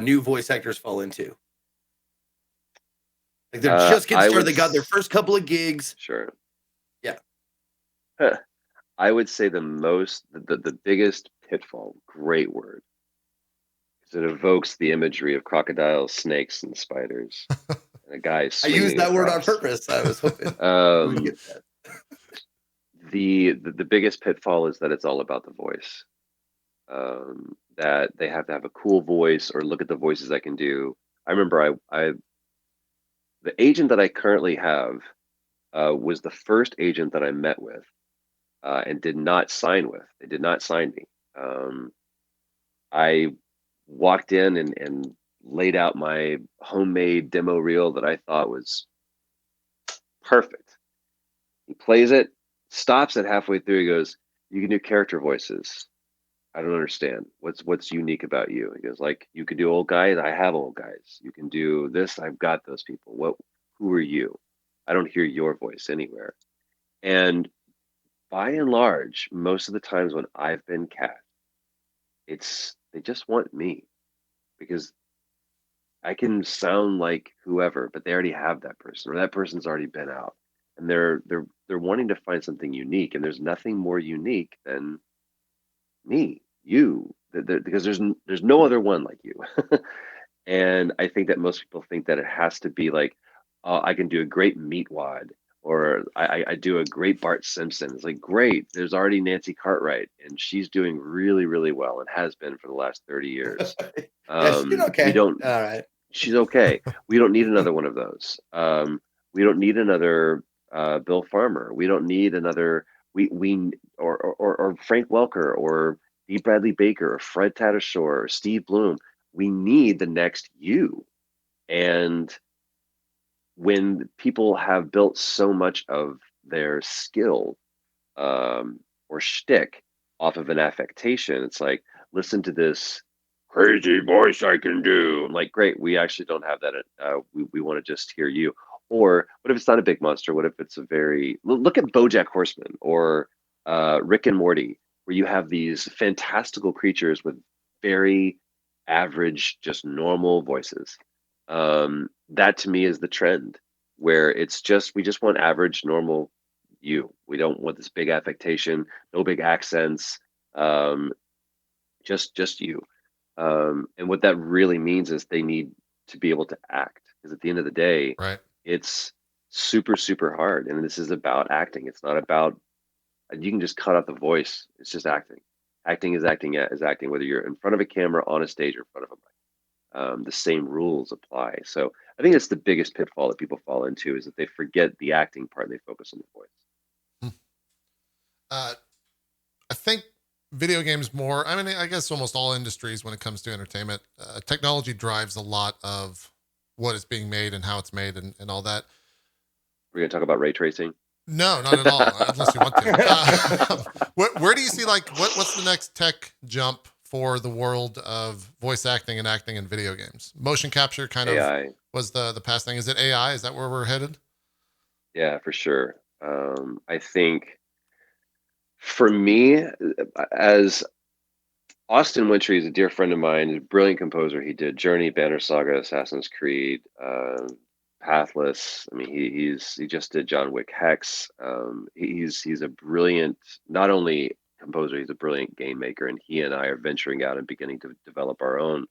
new voice actors fall into? Like, they're just getting started. They got their first couple of gigs. Sure. Yeah. I would say the biggest pitfall, great word, because it evokes the imagery of crocodiles, snakes, and spiders. And a guy I used that word on purpose. I was hoping you would get that. The biggest pitfall is that it's all about the voice. That they have to have a cool voice or look at the voices I can do. I remember the agent that I currently have was the first agent that I met with and did not sign with. They did not sign me. I walked in and laid out my homemade demo reel that I thought was perfect. He plays it, stops it halfway through. He goes, "You can do character voices. I don't understand. What's unique about you?" He goes, "Like, you can do old guys. I have old guys. You can do this. I've got those people. Who are you? I don't hear your voice anywhere." And by and large, most of the times when I've been cast, they just want me because I can sound like whoever, but they already have that person, or that person's already been out, and they're wanting to find something unique, and there's nothing more unique than me, you, because there's no other one like you. And I think that most people think that it has to be like, I can do a great Meatwad, or I do a great Bart Simpson. It's like, great, there's already Nancy Cartwright, and she's doing really, really well and has been for the last 30 years. Yeah, she's doing okay. We don't, all right. She's okay. We don't need another one of those. We don't need another Bill Farmer. We don't need another or Frank Welker or D. Bradley Baker or Fred Tatasciore or Steve Bloom. We need the next you. And when people have built so much of their skill or shtick off of an affectation, it's like, listen to this crazy voice I can do. I'm like, great, we actually don't have that. We want to just hear you. Or what if it's not a big monster? What if it's look at BoJack Horseman or Rick and Morty, where you have these fantastical creatures with very average, just normal voices. That to me is the trend, where we just want average, normal you. We don't want this big affectation, no big accents, just you. And what that really means is they need to be able to act, because at the end of the day, right, it's super, super hard. And this is about acting. It's not about, you can just cut out the voice. It's just acting. Acting is acting, whether you're in front of a camera, on a stage, or in front of a mic. The same rules apply. So I think that's the biggest pitfall that people fall into, is that they forget the acting part and they focus on the voice. I think video games more, I mean, I guess almost all industries when it comes to entertainment, technology drives a lot of what is being made and how it's made and all that. We're going to talk about ray tracing? No, not at all, unless you want to. Where do you see, like, what's the next tech jump for the world of voice acting and acting in video games? Motion capture kind AI. of was the past thing. Is it AI? Is that where we're headed? Yeah, for sure. I think for me, as Austin Wintry is a dear friend of mine, a brilliant composer. He did Journey, Banner Saga, Assassin's Creed, Pathless. I mean, he just did John Wick Hex. He's a brilliant, not only composer, he's a brilliant game maker, and he and I are venturing out and beginning to develop our own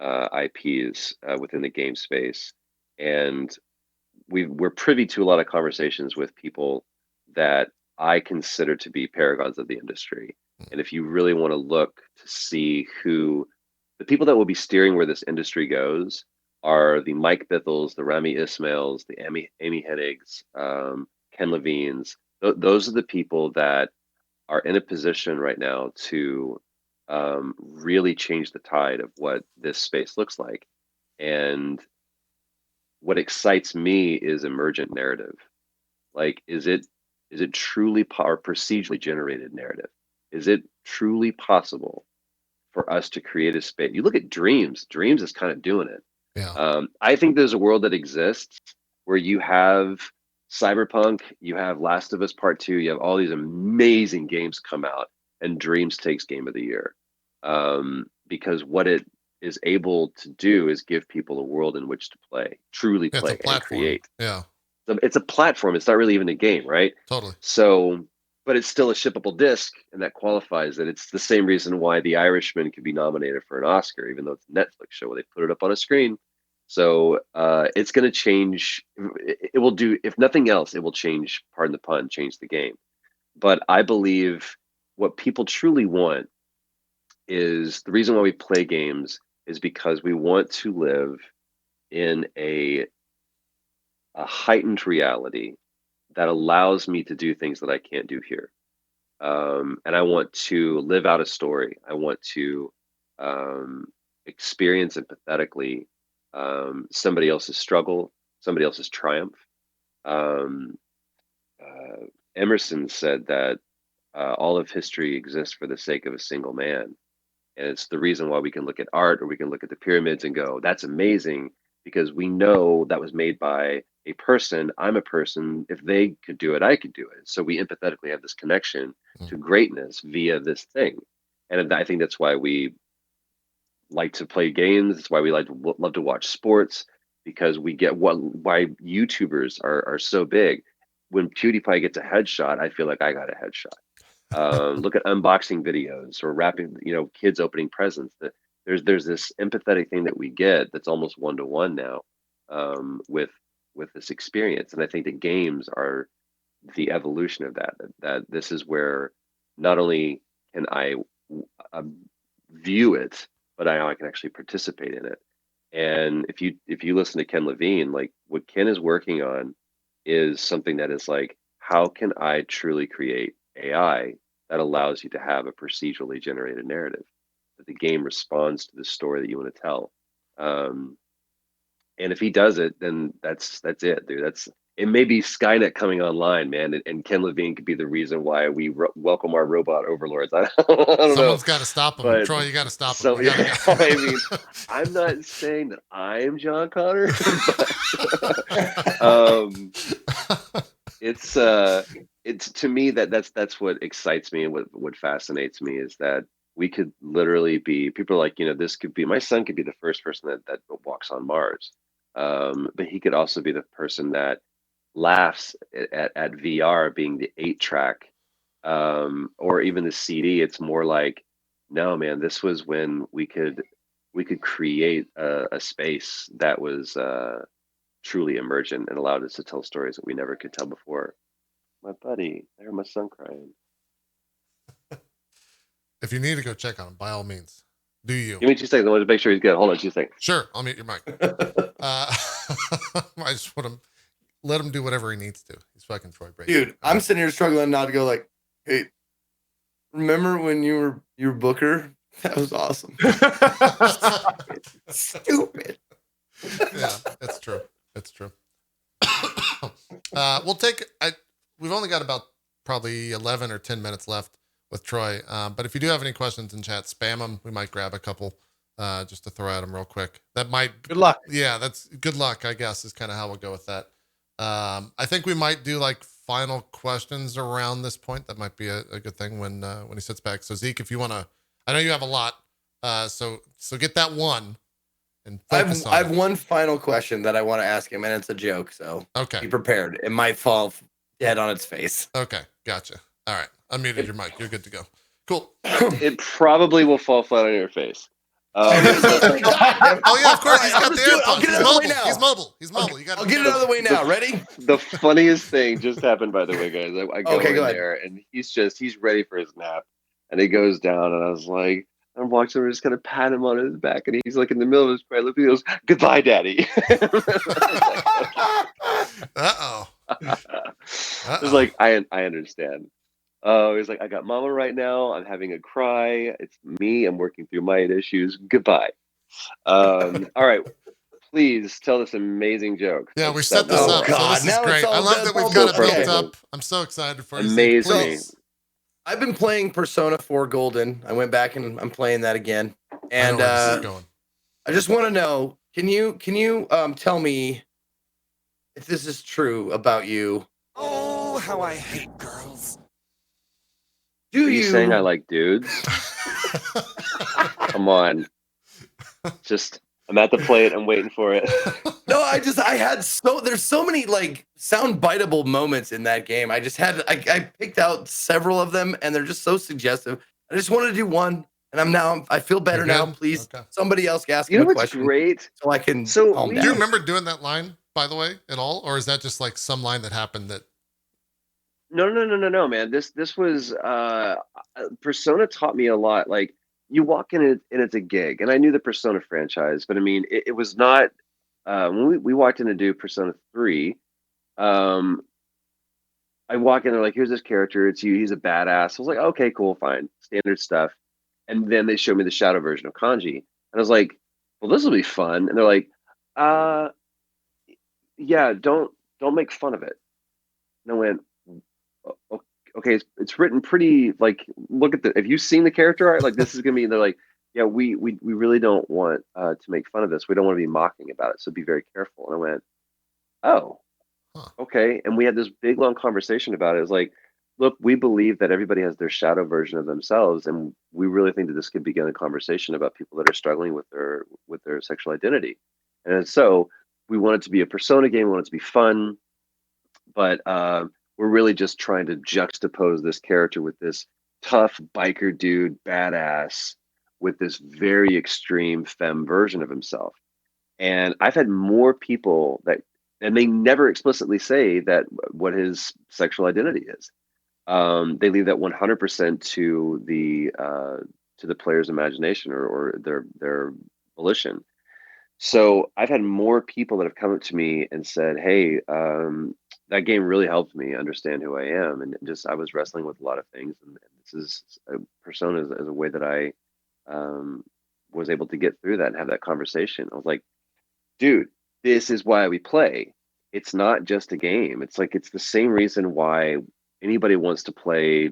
IPs within the game space. And we're privy to a lot of conversations with people that I consider to be paragons of the industry. And if you really want to look to see who the people that will be steering where this industry goes are the Mike Bithels, the Rami Ismails, the Amy Hennigs, Ken Levines. Those are the people that are in a position right now to really change the tide of what this space looks like. And what excites me is emergent narrative. Like, is it Is it truly or procedurally generated narrative? Is it truly possible for us to create a space? You look at Dreams. Dreams is kind of doing it. Yeah. I think there's a world that exists where you have Cyberpunk, you have Last of Us Part 2, you have all these amazing games come out, and Dreams takes Game of the Year. Because what it is able to do is give people a world in which to play, truly It's a play, and platform. create. Yeah. So it's a platform. It's not really even a game, right? Totally. So, but it's still a shippable disc, and that qualifies it. It's the same reason why The Irishman could be nominated for an Oscar, even though it's a Netflix show where they put it up on a screen. So it's going to change. It will do, if nothing else, it will change, pardon the pun, change the game. But I believe what people truly want is the reason why we play games is because we want to live in a heightened reality that allows me to do things that I can't do here. And I want to live out a story. I want to experience empathetically somebody else's struggle, somebody else's triumph. Um, Emerson said that all of history exists for the sake of a single man. And it's the reason why we can look at art or we can look at the pyramids and go, that's amazing, because we know that was made by a person. I'm a person. If they could do it, I could do it. So we empathetically have this connection to greatness via this thing. And I think that's why we like to play games. It's why we love to watch sports, because we get why YouTubers are so big. When PewDiePie gets a headshot, I feel like I got a headshot. Look at unboxing videos or wrapping, kids opening presents. There's this empathetic thing that we get that's almost one-to-one now, with this experience. And I think the games are the evolution of that. That this is where not only can I uh, view it, but I can actually participate in it. And if you listen to Ken Levine, like what Ken is working on is something that is like, how can I truly create AI that allows you to have a procedurally generated narrative, that the game responds to the story that you want to tell. And if he does it, then that's it, dude. It may be Skynet coming online, man, and Ken Levine could be the reason why we welcome our robot overlords. I don't know. Someone's got to stop him. But Troy, you got to stop him. I mean, I'm not saying that I'm John Connor, but it's to me that's what excites me and what fascinates me is that we could literally be, people are like, this could be, my son could be the first person that walks on Mars. But he could also be the person that laughs at VR being the 8-track, or even the CD. It's more like, no, man, this was when we could create a space that was truly emergent and allowed us to tell stories that we never could tell before. My buddy, I heard my son crying. If you need to go check on him, by all means, do you? Give me 2 seconds. I want to make sure he's good. Hold on 2 seconds. Sure, I'll mute your mic. I just want to let him do whatever he needs to. He's fucking Troy Brady. Dude, I'm sitting here struggling not to go like, hey, remember when you were Booker? That was awesome. Stupid. Yeah, that's true. That's true. We'll take. We've only got about probably 11 or 10 minutes left with Troy. But if you do have any questions in chat, spam them. We might grab a couple just to throw at them real quick. That might. Good luck. Yeah, that's good luck, I guess, is kind of how we'll go with that. I think we might do like final questions around this point. That might be a good thing when he sits back. So Zeke, if you want to, I know you have a lot. So get that one. And I have one final question that I want to ask him, and it's a joke. So okay, be prepared. It might fall dead on its face. Okay, gotcha. All right, unmuted your mic. You're good to go. Cool. It probably will fall flat on your face. Oh yeah, of course. He's got the AirPods. He's mobile. He's mobile. You got. I'll get it out of the way now. Ready? The funniest thing just happened, by the way, guys. I go in there, and he's ready for his nap, and he goes down, and I was like, I'm watching him, just kind of pat him on his back, and he's like in the middle of his prayer. He goes, "Goodbye, Daddy." Uh-oh. I was like, I understand. He's like, I got mama right now. I'm having a cry. It's me. I'm working through my issues. Goodbye. All right. please tell this amazing joke. Yeah, Like, we set this Oh, up, so God, this is now it's great. I all love done. that we've It's got all it built perfect. up. I'm so excited for you. Amaze Zeke, me. please. I've been playing Persona 4 Golden. I went back and I'm playing that again. I know And where this is going. I just want to know, can you tell me if this is true about you? Oh, how I hate girls. Do Are you saying I like dudes? Come on. I'm at the plate. I'm waiting for it. No, there's so many like sound biteable moments in that game. I I picked out several of them and they're just so suggestive. I just wanted to do one and I feel better You're now. good? Please, Okay. somebody else ask You me know a what's question great? so I can So calm we- Do you down. remember doing that line, by the way, at all? Or is that just like some line that happened that No, man. This was Persona taught me a lot. Like you walk in it and it's a gig, and I knew the Persona franchise, but I mean, it was not. When we walked in to do Persona 3, I walk in, they're like, "Here's this character. It's you. He's a badass." I was like, "Okay, cool, fine, standard stuff." And then they showed me the shadow version of Kanji, and I was like, "Well, this will be fun." And they're like, "Uh, yeah, don't make fun of it." And I went, okay, it's written pretty like look at the have you seen the character art? Like this is gonna be they're like, yeah, we really don't want to make fun of this. We don't want to be mocking about it, so be very careful. And I went, oh, Huh. okay. And we had this big long conversation about it. It was like, look, we believe that everybody has their shadow version of themselves, and we really think that this could begin a conversation about people that are struggling with their sexual identity. And so we want it to be a persona game, we want it to be fun, but we're really just trying to juxtapose this character with this tough biker dude, badass, with this very extreme femme version of himself. And I've had more people that, and they never explicitly say that what his sexual identity is. They leave that 100% to the player's imagination or their volition. So I've had more people that have come up to me and said, "Hey, that game really helped me understand who I am," and just I was wrestling with a lot of things, and this is Persona is a way that I was able to get through that and have that conversation. I was like, "Dude, this is why we play. It's not just a game. It's like it's the same reason why." Why anybody wants to play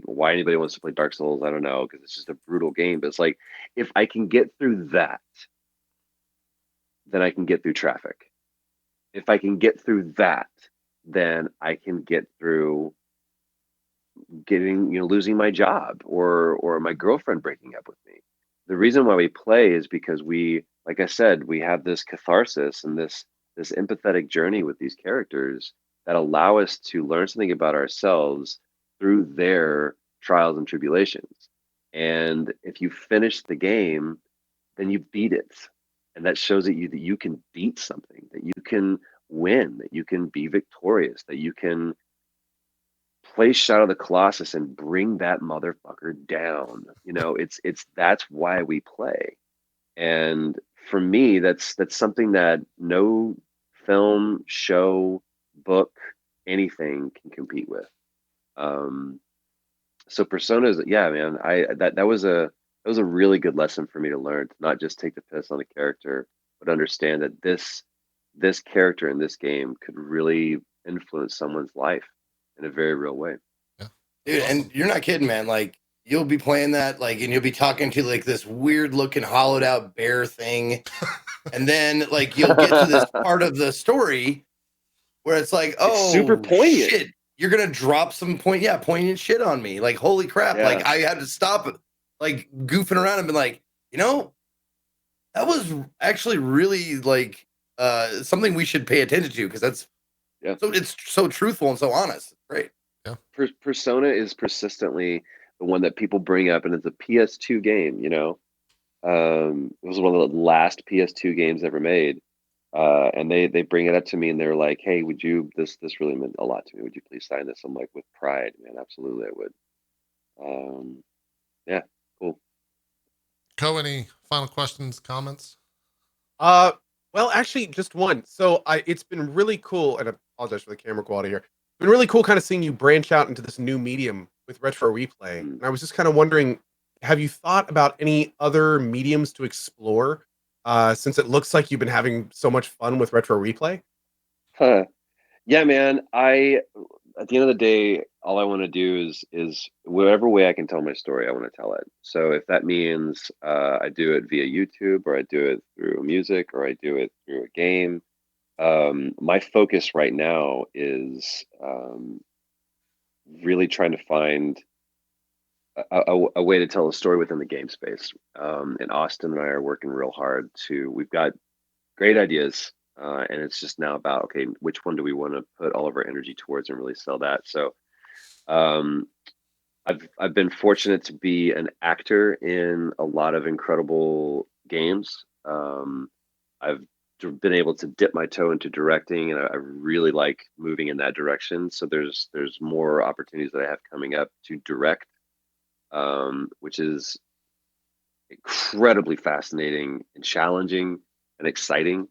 Dark Souls, I don't know, because it's just a brutal game. But it's like if I can get through that, then I can get through traffic. If I can get through that, then I can get through losing my job or my girlfriend breaking up with me. The reason why we play is because like I said, we have this catharsis and this empathetic journey with these characters that allow us to learn something about ourselves through their trials and tribulations. And if you finish the game, then you beat it. And that shows that you can beat something, that you can win, that you can be victorious, that you can play Shadow of the Colossus and bring that motherfucker down. That's why we play. And for me, that's something that no film, show, book, anything can compete with. So Personas, yeah, man, that was a really good lesson for me to learn to not just take the piss on a character, but understand that this character in this game could really influence someone's life in a very real way. Yeah. Dude, Awesome. and you're not kidding, man. Like you'll be playing that, like, and you'll be talking to like this weird looking hollowed out bear thing. And then like you'll get to this part of the story where it's like, oh, It's super poignant. shit, you're gonna drop some poignant shit on me. Like, holy crap! Yeah. Like I had to stop, like goofing around and be like, that was actually really like something we should pay attention to because that's so it's so truthful and so honest. It's great. Yeah. Persona is persistently the one that people bring up, and it's a PS2 game. It was one of the last PS2 games ever made. And they bring it up to me and they're like, "Hey, this really meant a lot to me. Would you please sign this?" I'm like, with pride, man, absolutely, I would. Yeah, cool. Co, any final questions, comments? Well, actually, just one. So it's been really cool, and I apologize for the camera quality here. It's been really cool kind of seeing you branch out into this new medium with retro replay. And I was just kind of wondering, have you thought about any other mediums to explore? since it looks like you've been having so much fun with Retro Replay? Huh. Yeah, man. At the end of the day, all I want to do is whatever way I can tell my story, I want to tell it. So if that means I do it via YouTube, or I do it through music, or I do it through a game, my focus right now is really trying to find a way to tell a story within the game space. And Austin and I are working real hard we've got great ideas, and it's just now about, okay, which one do we want to put all of our energy towards and really sell that? So um, I've been fortunate to be an actor in a lot of incredible games. I've been able to dip my toe into directing, and I really like moving in that direction. So there's more opportunities that I have coming up to direct, which is incredibly fascinating and challenging and exciting.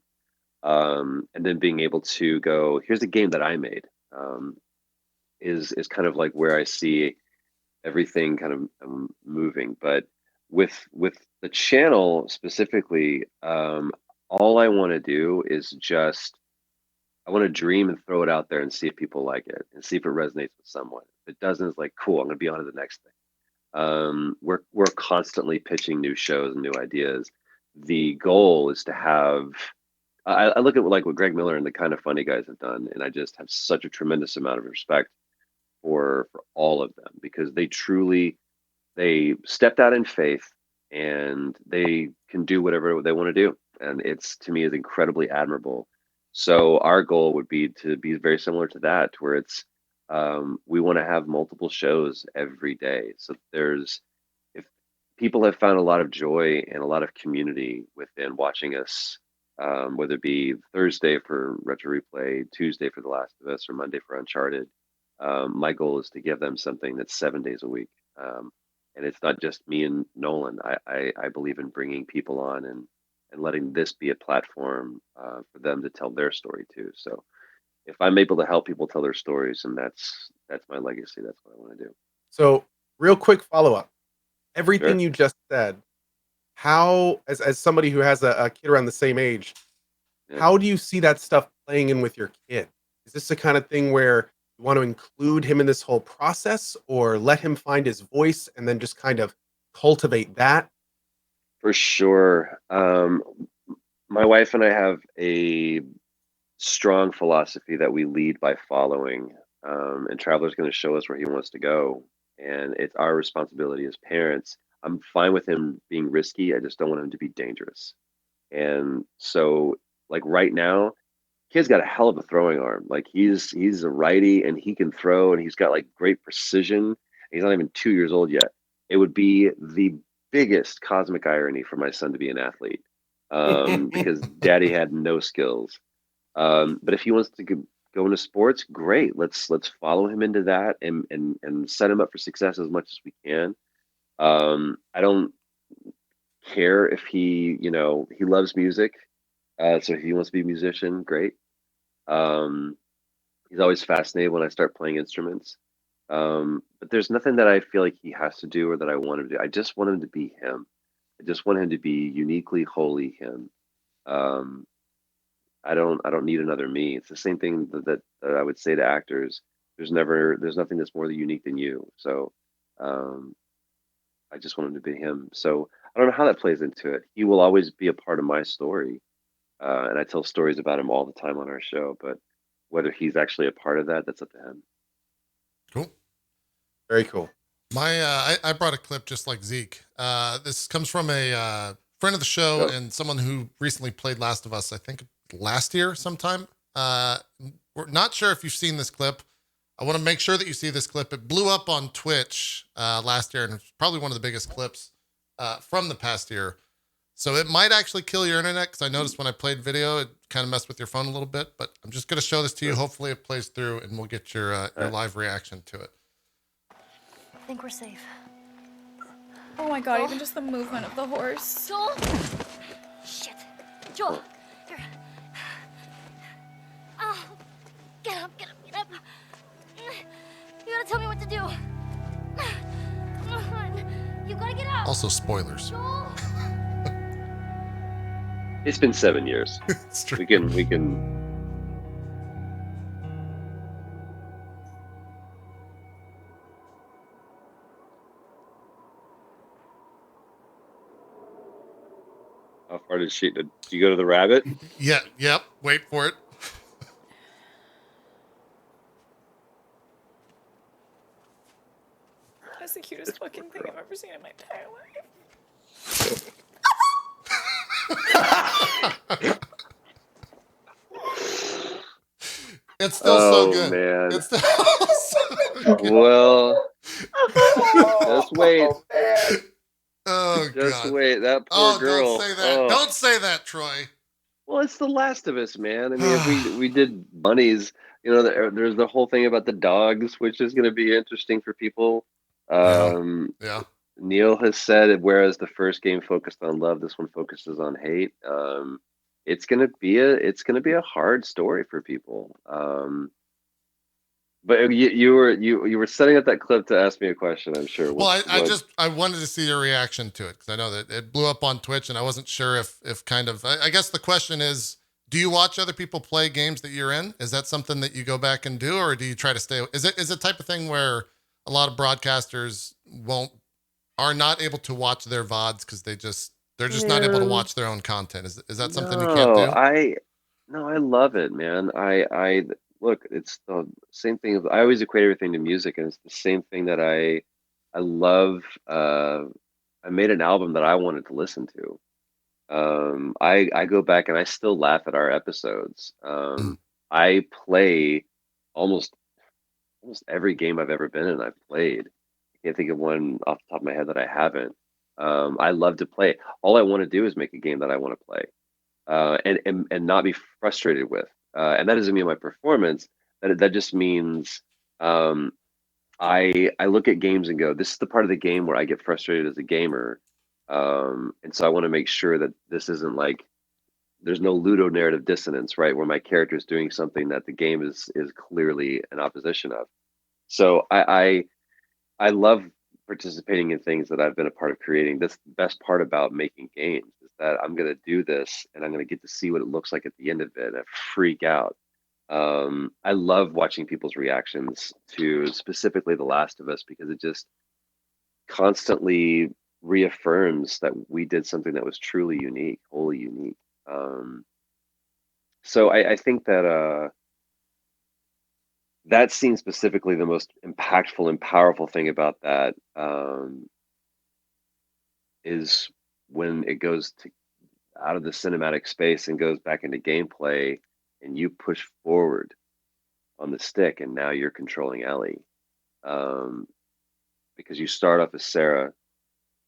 And then being able to go, here's a game that I made, is kind of like where I see everything kind of moving. But with the channel specifically, all I want to do is just, I want to dream and throw it out there and see if people like it and see if it resonates with someone. If it doesn't, it's like, cool, I'm going to be on to the next thing. We're constantly pitching new shows and new ideas. The goal is to have, I look at what Greg Miller and the Kind of Funny guys have done, and I just have such a tremendous amount of respect for all of them, because they stepped out in faith, and they can do whatever they want to do, and it's, to me, is incredibly admirable. So our goal would be to be very similar to that, where it's, we want to have multiple shows every day. So if people have found a lot of joy and a lot of community within watching us, whether it be Thursday for Retro Replay, Tuesday for The Last of Us, or Monday for Uncharted, my goal is to give them something that's 7 days a week. And it's not just me and Nolan. I believe in bringing people on and letting this be a platform for them to tell their story too. So if I'm able to help people tell their stories, and that's my legacy, that's what I want to do. So, real quick follow up. Everything Sure. you just said, how, as somebody who has a kid around the same age, Yeah. how do you see that stuff playing in with your kid? Is this the kind of thing where you want to include him in this whole process, or let him find his voice and then just kind of cultivate that? For sure. My wife and I have a strong philosophy that we lead by following. And Traveler's going to show us where he wants to go. And it's our responsibility as parents. I'm fine with him being risky. I just don't want him to be dangerous. And so, like right now, kid's got a hell of a throwing arm. Like he's a righty, and he can throw, and he's got like great precision. He's not even 2 years old yet. It would be the biggest cosmic irony for my son to be an athlete, because daddy had no skills. But if he wants to go into sports, great. Let's follow him into that, and set him up for success as much as we can. I don't care if he loves music. So if he wants to be a musician, great. He's always fascinated when I start playing instruments. But there's nothing that I feel like he has to do or that I want him to do. I just want him to be him. I just want him to be uniquely wholly him. I don't need another me. It's the same thing that I would say to actors. There's nothing that's more unique than you. So I just want him to be him. So I don't know how that plays into it. He will always be a part of my story. And I tell stories about him all the time on our show, but whether he's actually a part of that, that's up to him. Cool. Very cool. I brought a clip just like Zeke. This comes from a friend of the show and someone who recently played Last of Us, I think last year sometime. We're not sure if you've seen this clip. I want to make sure that you see this clip. It blew up on Twitch last year, and it's probably one of the biggest clips from the past year. So it might actually kill your internet, because I noticed when I played video, it kind of messed with your phone a little bit. But I'm just going to show this to you. Hopefully it plays through, and we'll get your live reaction to it. I think we're safe. Oh my god, even just the movement of the horse. Joel! Shit. Joel! Here. Oh, get up. You gotta tell me what to do. Come on. You gotta get up. Also spoilers. Joel! It's been 7 years. It's true. We can. How far did you go to the rabbit? Yeah. Yep. Wait for it. That's the cutest fucking thing I've ever seen in my entire life. It's still so Oh good. man. It's still so good. Well, just wait. Oh Just God. wait. That poor girl. Don't say that. Oh. Don't say that, Troy. Well, it's The Last of Us, man. I mean, if we did bunnies, you know, there's the whole thing about the dogs, which is going to be interesting for people. Yeah. Neil has said, whereas the first game focused on love, this one focuses on hate. It's gonna be a hard story for people. But you were setting up that clip to ask me a question, I'm sure. Well, I wanted to see your reaction to it because I know that it blew up on Twitch, and I wasn't sure if kind of. I guess the question is, do you watch other people play games that you're in? Is that something that you go back and do, or do you try to stay? Is it type of thing where a lot of broadcasters are not able to watch their VODs because they're just not able to watch their own content? Is that something you can't do? I love it, man. I look, it's the same thing. I always equate everything to music, and it's the same thing that I love. I made an album that I wanted to listen to. I go back and I still laugh at our episodes. I play almost every game I've ever been in. I've played. I can't think of one off the top of my head that I haven't. I love to play. All I want to do is make a game that I want to play, and not be frustrated with. And that doesn't mean my performance. That just means I look at games and go, this is the part of the game where I get frustrated as a gamer, and so I want to make sure that this isn't like there's no ludonarrative dissonance, right? Where my character is doing something that the game is clearly an opposition of. So I love participating in things that I've been a part of creating. That's the best part about making games is that I'm going to do this and I'm going to get to see what it looks like at the end of it and I freak out. I love watching people's reactions to specifically The Last of Us because it just constantly reaffirms that we did something that was truly unique, wholly unique. So I think that that scene specifically, the most impactful and powerful thing about that is when it goes to out of the cinematic space and goes back into gameplay, and you push forward on the stick, and now you're controlling Ellie, because you start off as Sarah,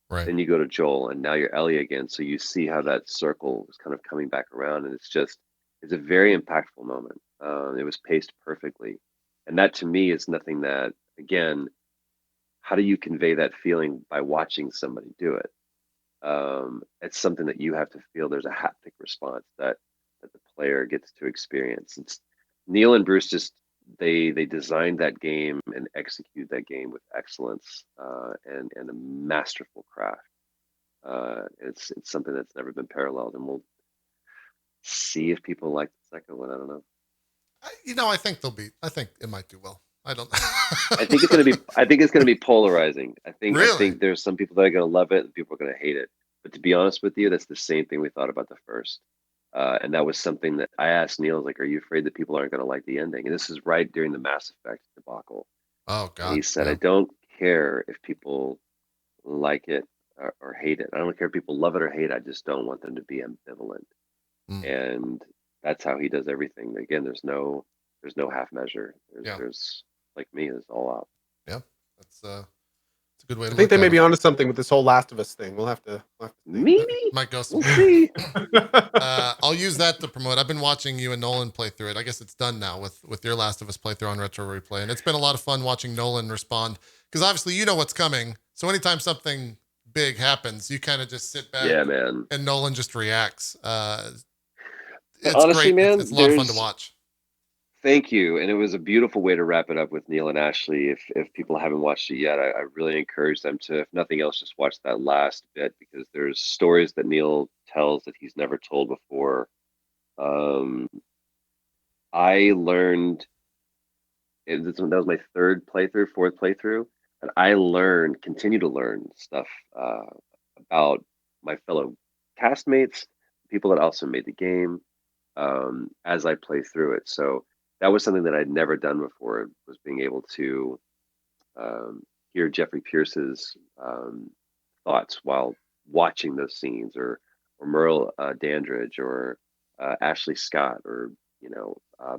Right. then you go to Joel, and now you're Ellie again. So you see how that circle is kind of coming back around, and it's a very impactful moment. It was paced perfectly. And that to me is nothing that, again, how do you convey that feeling by watching somebody do it? It's something that you have to feel. There's a haptic response that the player gets to experience. It's Neil and Bruce they designed that game and execute that game with excellence and a masterful craft. It's something that's never been paralleled, and we'll see if people like the second one. I don't know. I think it might do well. I don't. I think it's gonna be polarizing. I think there's some people that are gonna love it and people are gonna hate it. But to be honest with you, that's the same thing we thought about the first. And that was something that I asked Neil, like, are you afraid that people aren't gonna like the ending? And this is right during the Mass Effect debacle. Oh God. And he said, yeah. I don't care if people like it or hate it. I don't care if people love it or hate it. I just don't want them to be ambivalent. And that's how he does everything. Again, there's no half measure. There's like me, it's all out. Yeah, it's a good way to. I think they may be onto something with this whole Last of Us thing. We'll have to maybe might go. We'll see. I'll use that to promote. I've been watching you and Nolan play through it. I guess it's done now with your Last of Us playthrough on Retro Replay, and it's been a lot of fun watching Nolan respond because obviously you know what's coming. So anytime something big happens, you kind of just sit back. Yeah, man. And Nolan just reacts. Honestly, great. man, it's a lot of fun to watch. Thank you, and it was a beautiful way to wrap it up with Neil and Ashley. If people haven't watched it yet, I really encourage them to, if nothing else, just watch that last bit because there's stories that Neil tells that he's never told before. Um, I learned that was my fourth playthrough, and I continue to learn stuff about my fellow castmates, people that also made the game, as I play through it. So that was something that I'd never done before, was being able to um, hear Jeffrey Pierce's thoughts while watching those scenes, or Merle Dandridge, or Ashley Scott, or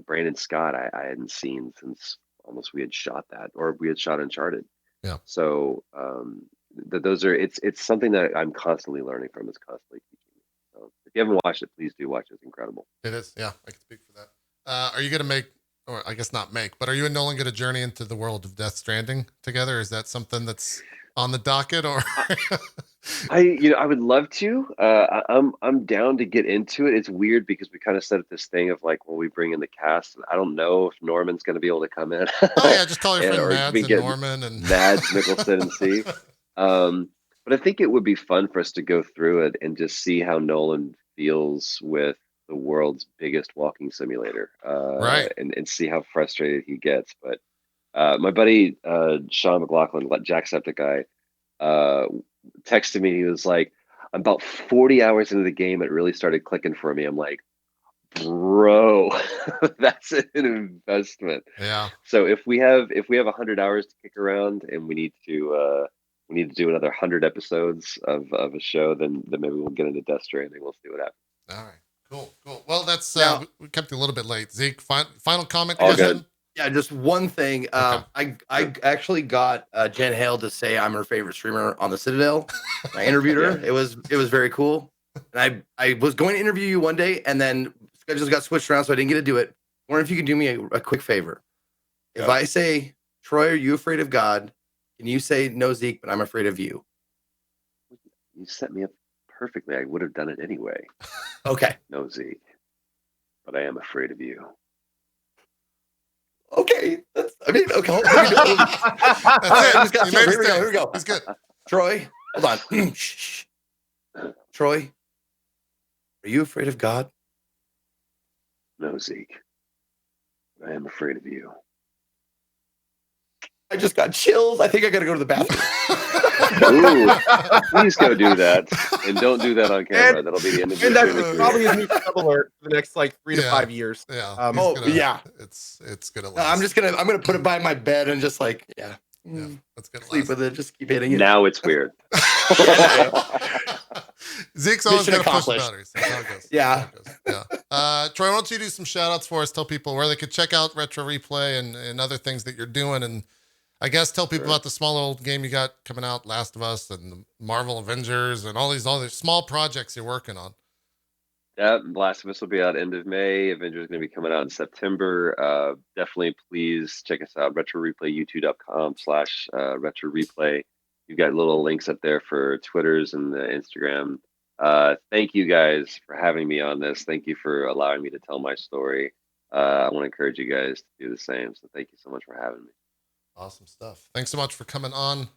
Brandon Scott. I hadn't seen since almost we had shot that, or we had shot Uncharted. Yeah. So those are it's something that I'm constantly learning from. It's constantly teaching me. So if you haven't watched it, please do watch it. It's incredible. It is. Yeah, I can speak for that. Are you going to make, or I guess not make, but are you and Nolan going to journey into the world of Death Stranding together? Is that something that's on the docket, or? I would love to. I'm down to get into it. It's weird because we kind of set up this thing of like, well, we bring in the cast, and I don't know if Norman's going to be able to come in. Oh yeah, just call your friend or Mads we and get Norman and Mads Mikkelsen and see. But I think it would be fun for us to go through it and just see how Nolan feels with the world's biggest walking simulator, right, and see how frustrated he gets. But my buddy Sean McLaughlin, Jacksepticeye, texted me. He was like, about 40 hours into the game, it really started clicking for me. I'm like, bro, that's an investment. yeah. So if we have 100 hours to kick around, and we need to do another 100 episodes of a show, then maybe we'll get into Death Stranding. We'll see what happens. All right, cool. Well, that's Now- we kept you a little bit late. Zeke, final comment. All question? good. Yeah, just one thing. I actually got Jen Hale to say I'm her favorite streamer on the Citadel. I interviewed her. It was very cool. And I was going to interview you one day, and then schedules got switched around, so I didn't get to do it. I wonder if you could do me a quick favor. If I say, Troy, are you afraid of God? Can you say, no, Zeke, but I'm afraid of you? You set me up perfectly. I would have done it anyway. Okay. No, Zeke, but I am afraid of you. Okay. Okay. That's All it. right, I just got He chills. made Here we his go. day. Here we go. He's good. Troy, hold on. Shh. Troy, are you afraid of God? No, Zeke, but I am afraid of you. I just got chills. I think I got to go to the bathroom. Ooh, please go do that, and don't do that on camera. That'll be the end of your And that's streaming career. probably his new sub alert for the next like 3 to 5 years. Yeah. Yeah. It's gonna. No, I'm gonna put it by my bed and just like That's gonna sleep with it. Just keep hitting it. Now it's weird. Zeke's always Mission gonna push the accomplished. boundaries. That's how it goes. Yeah. That's how it goes. Yeah. Troy, why don't you do some shout outs for us? Tell people where they could check out Retro Replay and other things that you're doing, and I guess tell people about the small old game you got coming out, Last of Us, and the Marvel Avengers, and all these small projects you're working on. Yeah, Last of Us will be out end of May. Avengers is going to be coming out in September. Definitely, please check us out. RetroReplay, youtube.com/Retro Replay. You've got little links up there for Twitters and the Instagram. Thank you guys for having me on this. Thank you for allowing me to tell my story. I want to encourage you guys to do the same. So thank you so much for having me. Awesome stuff. Thanks so much for coming on.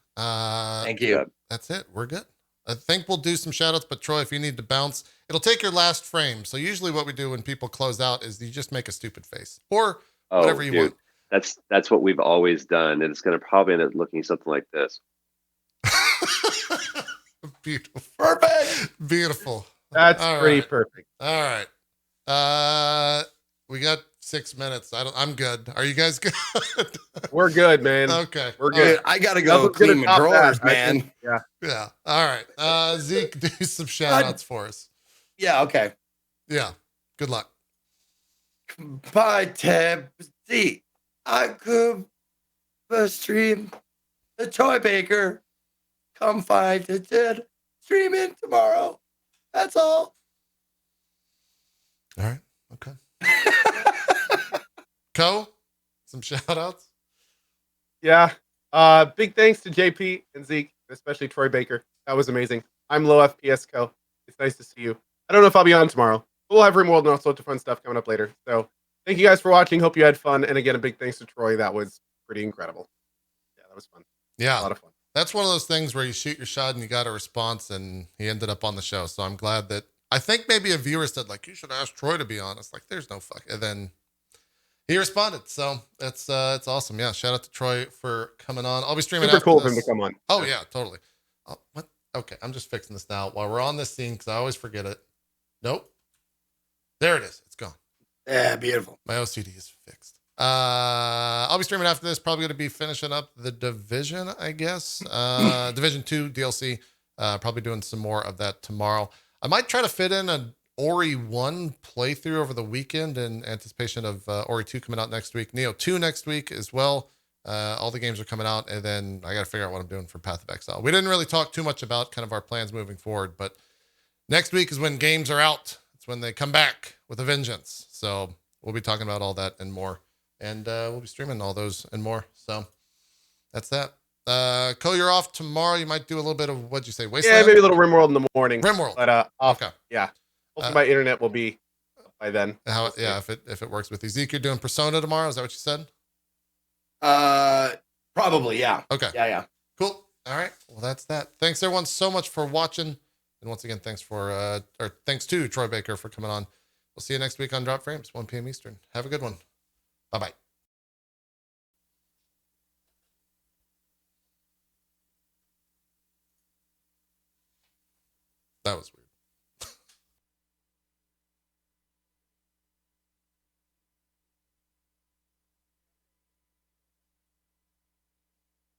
Thank you. That's it. We're good. I think we'll do some shout outs, but Troy, if you need to bounce, it'll take your last frame. So usually what we do when people close out is you just make a stupid face or whatever you want. That's what we've always done. And it's going to probably end up looking something like this. Beautiful. Perfect. Beautiful. That's All pretty right. perfect. All right. We got 6 minutes. I'm good. Are you guys good? We're good, man. Okay. We're All good. right. I gotta go Nothing's gonna clean my top that, drawers, I man. think. Yeah. Yeah. All right. Zeke, do some shout outs for us. Yeah, okay. Yeah. Good luck. By Tab Z. I could stream the Toy Baker. Come find the dead. Streaming tomorrow. That's all. All right. Okay. Some shout outs. Yeah. Big thanks to JP and Zeke, especially Troy Baker. That was amazing. I'm Low FPS Co. It's nice to see you. I don't know if I'll be on tomorrow. We'll have Rimworld and all sorts of fun stuff coming up later. So thank you guys for watching. Hope you had fun. And again, a big thanks to Troy. That was pretty incredible. Yeah, that was fun. Yeah. A lot of fun. That's one of those things where you shoot your shot and you got a response, and he ended up on the show. So I'm glad that, I think maybe a viewer said, like, you should ask Troy to be honest. Like, there's no fuck. And then he responded. So it's awesome. Yeah. Shout out to Troy for coming on. I'll be streaming Super after cool of this. him to come on. Oh yeah, totally. Oh, what? Okay. I'm just fixing this now while we're on this scene, because I always forget it. Nope. There it is. It's gone. Yeah, beautiful. My OCD is fixed. I'll be streaming after this. Probably going to be finishing up the Division, I guess. Division 2 DLC. Probably doing some more of that tomorrow. I might try to fit in an Ori 1 playthrough over the weekend in anticipation of Ori 2 coming out next week. Nioh 2 next week as well. All the games are coming out, and then I got to figure out what I'm doing for Path of Exile. We didn't really talk too much about kind of our plans moving forward, but next week is when games are out. It's when they come back with a vengeance. So we'll be talking about all that and more. And we'll be streaming all those and more. So that's that. Co, you're off tomorrow. You might do a little bit of, what'd you say, Wasteland? Yeah, maybe a little RimWorld in the morning. RimWorld. But Okay. Yeah. Hopefully my internet will be up by then. How? Yeah, if it works with you. Zeke, you're doing Persona tomorrow. Is that what you said? Probably, yeah. Okay. Yeah. Cool. All right. Well, that's that. Thanks everyone so much for watching. And once again, thanks to Troy Baker for coming on. We'll see you next week on Drop Frames, 1 p.m. Eastern. Have a good one. Bye-bye. That was weird.